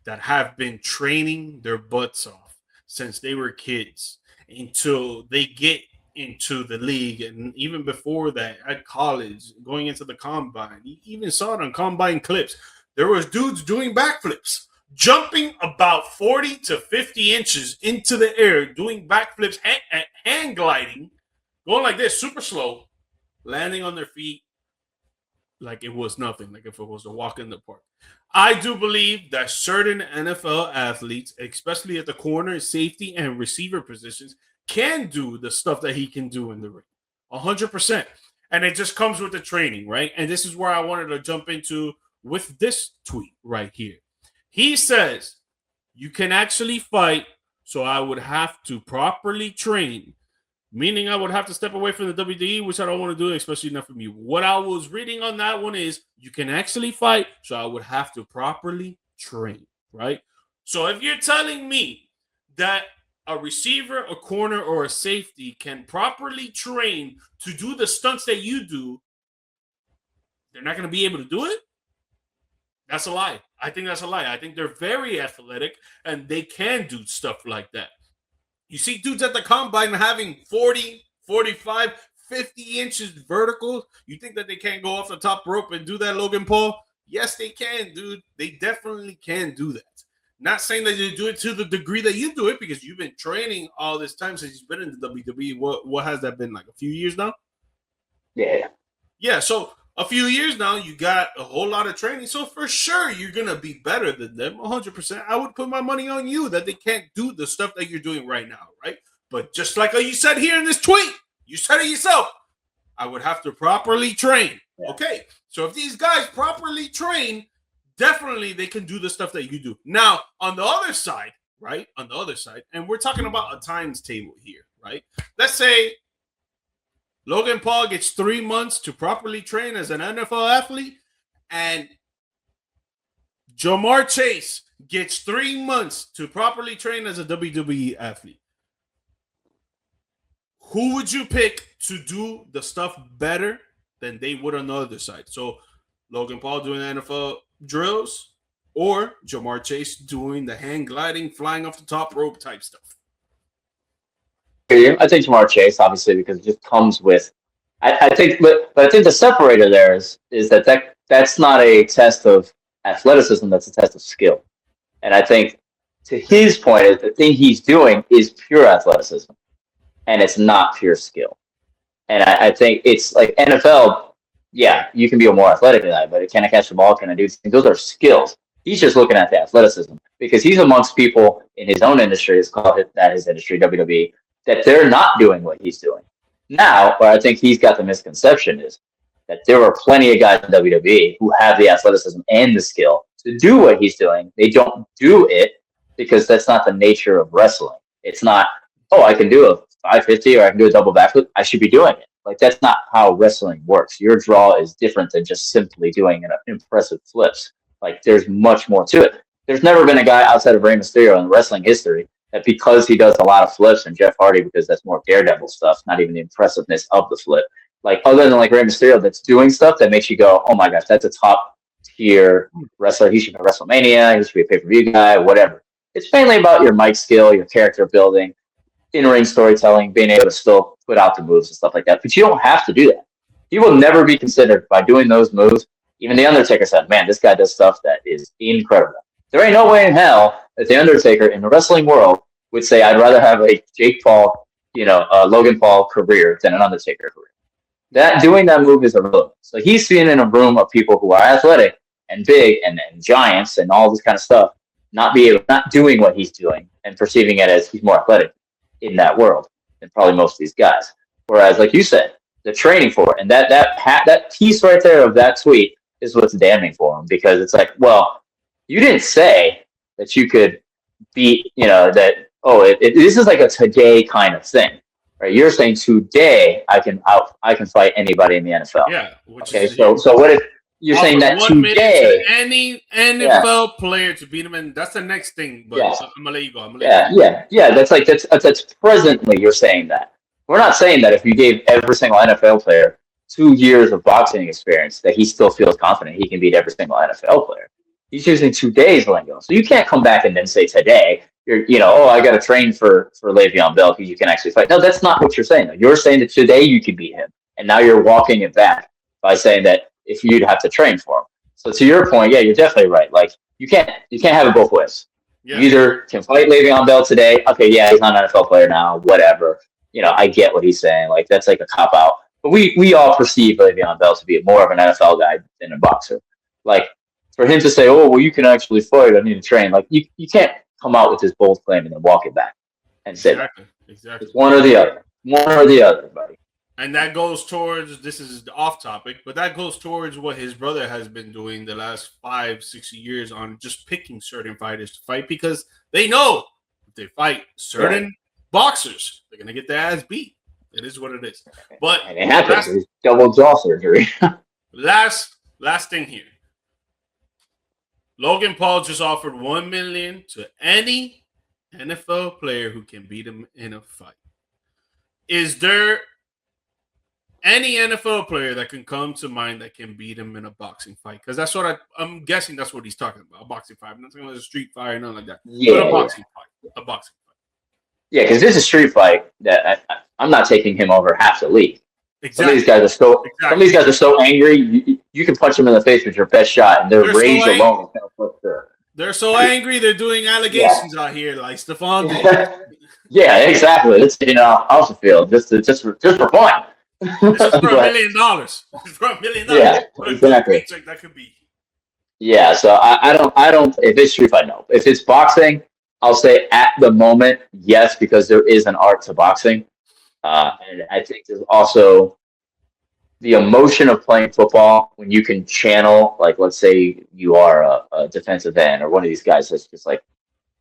that have been training their butts off since they were kids until they get into the league, and even before that at college, going into the combine, you even saw it on combine clips. There was dudes doing backflips, jumping about 40 to 50 inches into the air, doing backflips, hand gliding, going like this, super slow, landing on their feet like it was nothing, like if it was a walk in the park. I do believe that certain NFL athletes, especially at the corner, safety, and receiver positions, can do the stuff that he can do in the ring. 100%. And it just comes with the training, right? And this is where I wanted to jump into with this tweet right here. He says, you can actually fight, so I would have to properly train, meaning I would have to step away from the WWE, which I don't want to do, especially not from you. What I was reading on that one is, you can actually fight, so I would have to properly train, right? So if you're telling me that a receiver, a corner, or a safety can properly train to do the stunts that you do, they're not going to be able to do it? That's a lie. I think that's a lie. I think they're very athletic and they can do stuff like that. You see dudes at the combine having 40, 45, 50 inches vertical. You think that they can't go off the top rope and do that, Logan Paul? Yes, they can, dude. They definitely can do that. Not saying that you do it to the degree that you do it, because you've been training all this time since you've been in the WWE. What has that been, like a few years now? Yeah. Yeah, so a few years now, you got a whole lot of training. So for sure, you're going to be better than them, 100%. I would put my money on you that they can't do the stuff that you're doing right now, right? But just like you said here in this tweet, you said it yourself, I would have to properly train. Yeah. Okay, so if these guys properly train, definitely they can do the stuff that you do. Now, on the other side, right? On the other side, and we're talking about a times table here, right? Let's say Logan Paul gets 3 months to properly train as an NFL athlete, and Jamar Chase gets 3 months to properly train as a WWE athlete. Who would you pick to do the stuff better than they would on the other side? So Logan Paul doing NFL drills, or Jamar Chase doing the hand gliding, flying off the top rope type stuff? hear you. I think Jamar Chase, obviously, because it just comes with. I think, but I think the separator there is that's not a test of athleticism. That's a test of skill. And I think, to his point, is the thing he's doing is pure athleticism, and it's not pure skill. And I think it's like NFL. Yeah, you can be a more athletic guy, but can I catch the ball? Can I do things? Those are skills. He's just looking at the athleticism because he's amongst people in his own industry. It's called that his industry, WWE, that they're not doing what he's doing. Now, where I think he's got the misconception is that there are plenty of guys in WWE who have the athleticism and the skill to do what he's doing. They don't do it because that's not the nature of wrestling. It's not, oh, I can do a 550 or I can do a double backflip. I should be doing it. Like, that's not how wrestling works. Your draw is different than just simply doing an impressive flips. Like, there's much more to it. There's never been a guy outside of Rey Mysterio in wrestling history that, because he does a lot of flips, and Jeff Hardy because that's more Daredevil stuff, not even the impressiveness of the flip. Like, other than like Rey Mysterio, that's doing stuff that makes you go, oh my gosh, that's a top tier wrestler. He should be WrestleMania. He should be a pay-per-view guy, whatever. It's mainly about your mic skill, your character building, in-ring storytelling, being able to still put out the moves and stuff like that. But you don't have to do that. He will never be considered by doing those moves. Even The Undertaker said, man, this guy does stuff that is incredible. There ain't no way in hell that The Undertaker in the wrestling world would say, I'd rather have a Jake Paul, Logan Paul career than an Undertaker career. That doing that move is irrelevant. So he's seen in a room of people who are athletic and big and giants and all this kind of stuff, not doing what he's doing and perceiving it as he's more athletic in that world than probably most of these guys. Whereas, like you said, the training for it, and that piece right there of that tweet is what's damning for him, because it's like, well, you didn't say that you could beat, this is like a today kind of thing, right? You're saying today I can fight anybody in the NFL. Yeah. So what if you're saying that today any NFL player to beat him, and that's the next thing. But I'm gonna let you go. That's presently you're saying that. We're not saying that if you gave every single NFL player 2 years of boxing experience that he still feels confident he can beat every single NFL player. He's using today's lingo. So you can't come back and then say today, I got to train for Le'Veon Bell because you can actually fight. No, that's not what you're saying. You're saying that today you could beat him. And now you're walking it back by saying that if you'd have to train for him. So to your point, yeah, you're definitely right. Like, you can't have it both ways. Yeah. You either can fight Le'Veon Bell today. Okay, yeah, he's not an NFL player now, whatever. I get what he's saying. Like, that's like a cop-out. But we all perceive Le'Veon Bell to be more of an NFL guy than a boxer. Like, for him to say, oh, well, you can actually fight, I need to train. Like, you can't come out with this bold claim and then walk it back and say exactly. It's one or the other. One or the other, buddy. And that goes towards, this is off topic, but that goes towards what his brother has been doing the last 5-6 years on just picking certain fighters to fight, because they know if they fight certain boxers, they're going to get their ass beat. It is what it is. But and it happens. It's double jaw surgery. last thing here. Logan Paul just offered $1 million to any NFL player who can beat him in a fight. Is there any NFL player that can come to mind that can beat him in a boxing fight? Because that's what I'm guessing that's what he's talking about. A boxing fight. I'm not talking about a street fight or nothing like that. Yeah, but a boxing fight. A boxing fight. Yeah, because this is a street fight that I'm not taking him over half the league. Exactly. Some of these guys are so angry, you can punch them in the face with your best shot, and their rage alone is going to put through. They're so angry, they're doing allegations out here, like Stefon Diggs. Yeah, exactly. It's off the field, just for fun. This is for $1 million. For $1 million. Yeah, exactly. That could be. Yeah, so I don't. If it's street fight, no. If it's boxing, I'll say at the moment, yes, because there is an art to boxing. And I think there's also the emotion of playing football when you can channel, like, let's say you are a defensive end or one of these guys that's just like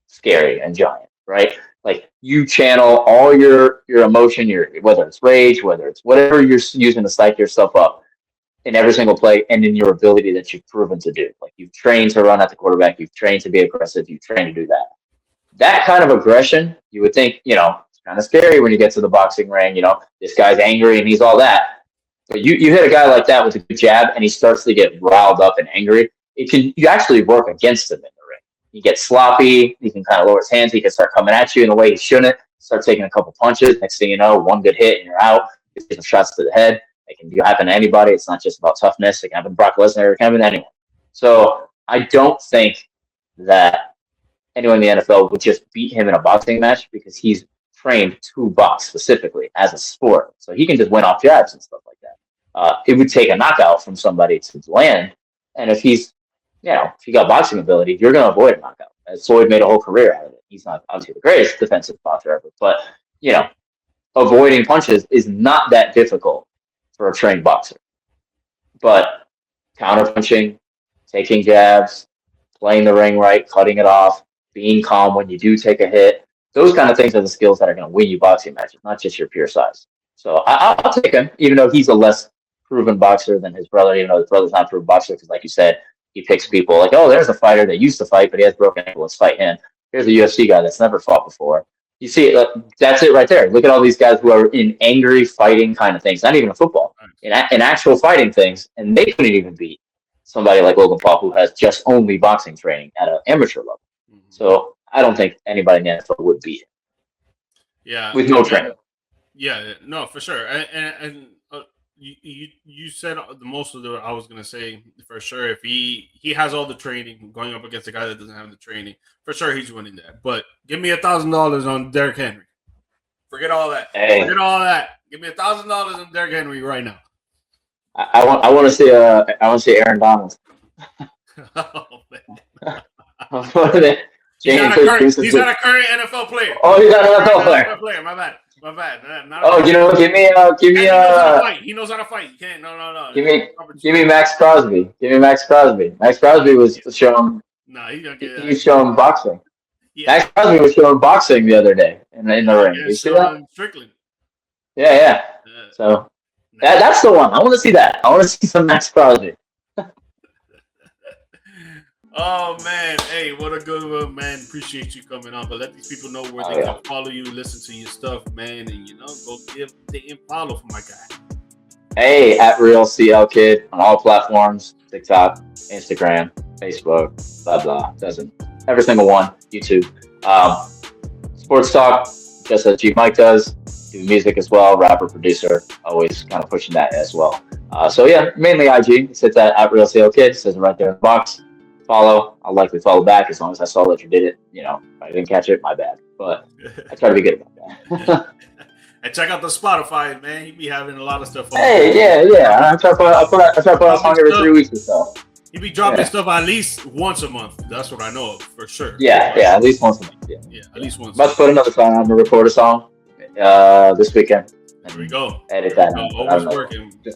scary and giant, right? Like, you channel all your emotion, whether it's rage, whether it's whatever you're using to psych yourself up in every single play, and in your ability that you've proven to do. Like, you've trained to run at the quarterback, you've trained to be aggressive, you've trained to do that. That kind of aggression, you would think, kind of scary when you get to the boxing ring. This guy's angry and he's all that. But you hit a guy like that with a good jab and he starts to get riled up and angry. You actually work against him in the ring. He gets sloppy. He can kind of lower his hands. He can start coming at you in a way he shouldn't. start taking a couple punches. Next thing you know, one good hit and you're out. You take some shots to the head. It can happen to anybody. It's not just about toughness. It can happen to Brock Lesnar. It can happen to anyone. So I don't think that anyone in the NFL would just beat him in a boxing match because he's trained to box specifically as a sport. So he can just win off jabs and stuff like that. It would take a knockout from somebody to land. And if he's, if he got boxing ability, you're going to avoid a knockout. As Floyd made a whole career out of it. He's not obviously the greatest defensive boxer ever, but, avoiding punches is not that difficult for a trained boxer. But counterpunching, taking jabs, playing the ring right, cutting it off, being calm when you do take a hit, those kind of things are the skills that are going to win you boxing matches, not just your pure size. So I'll take him, even though he's a less proven boxer than his brother, even though his brother's not a proven boxer, because like you said, he picks people like, oh, there's a fighter that used to fight, but he has broken ankle, let's fight him. Here's a UFC guy that's never fought before. You see, that's it right there. Look at all these guys who are in angry fighting kind of things, not even in football, in actual fighting things, and they couldn't even beat somebody like Logan Paul who has just only boxing training at an amateur level. Mm-hmm. So I don't think anybody in the NFL would beat him. Yeah. With no training. Yeah, no, for sure. And you said the most of the I was gonna say for sure. If he has all the training going up against a guy that doesn't have the training, for sure he's winning that. But give me $1,000 on Derrick Henry. Forget all that. Hey. Forget all that. Give me $1,000 on Derrick Henry right now. I want to see Aaron Donald. Oh man. He's not a current NFL player. Oh, he's not an NFL player. My bad. He knows how to fight. You can't. No. Give me Max Crosby. Max Crosby was shown. No, he's showing boxing. Yeah. Max Crosby was showing boxing the other day in the ring. You see that? Strickland. Yeah. So that's the one. I want to see that. I want to see some Max Crosby. Oh man, hey, what a good one, man. Appreciate you coming on. But let these people know where they can follow you, listen to your stuff, man, and go give the follow for my guy. Hey, at Real CL Kid on all platforms, TikTok, Instagram, Facebook, blah blah. Doesn't every single one, YouTube. Sports talk, just as GMike does. Do music as well, rapper, producer, always kind of pushing that as well. So yeah, mainly IG. It sits at Real CL Kid, it says it right there in the box. Follow. I'll likely follow back as long as I saw that you did it. If I didn't catch it, my bad. But I try to be good about that. And check out the Spotify, man. He be having a lot of stuff on. Hey, yeah. I try to put out a song every 3 weeks or so. He be dropping stuff at least once a month. That's what I know of, for sure. Yeah, at least once a month. Yeah, at least once. About to put another song. I'm gonna record a song this weekend. There we go. Edit that.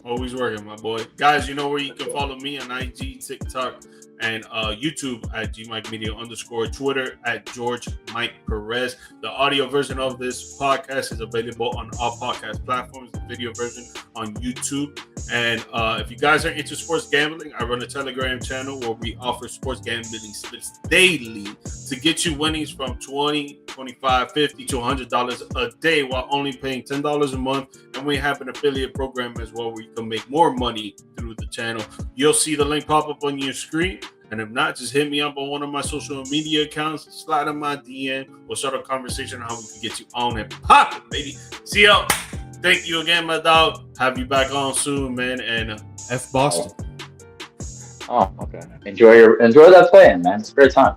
Always working, my boy. Guys, you know where you can follow me on IG, TikTok, and YouTube at GMikeMedia _, Twitter at George Mike Perez. The audio version of this podcast is available on all podcast platforms, the video version on YouTube. And if you guys are into sports gambling, I run a Telegram channel where we offer sports gambling splits daily to get you winnings from $20, $25, $50 to $100 a day while only paying $10 a month. And we have an affiliate program as well where you can make more money through the channel. You'll see the link pop up on your screen. And if not, just hit me up on one of my social media accounts, slide on my DM. We'll start a conversation on how we can get you on and popping, baby. See y'all. Thank you again, my dog. Have you back on soon, man. And F Boston. Oh, okay. Enjoy that playing, man. It's a great time.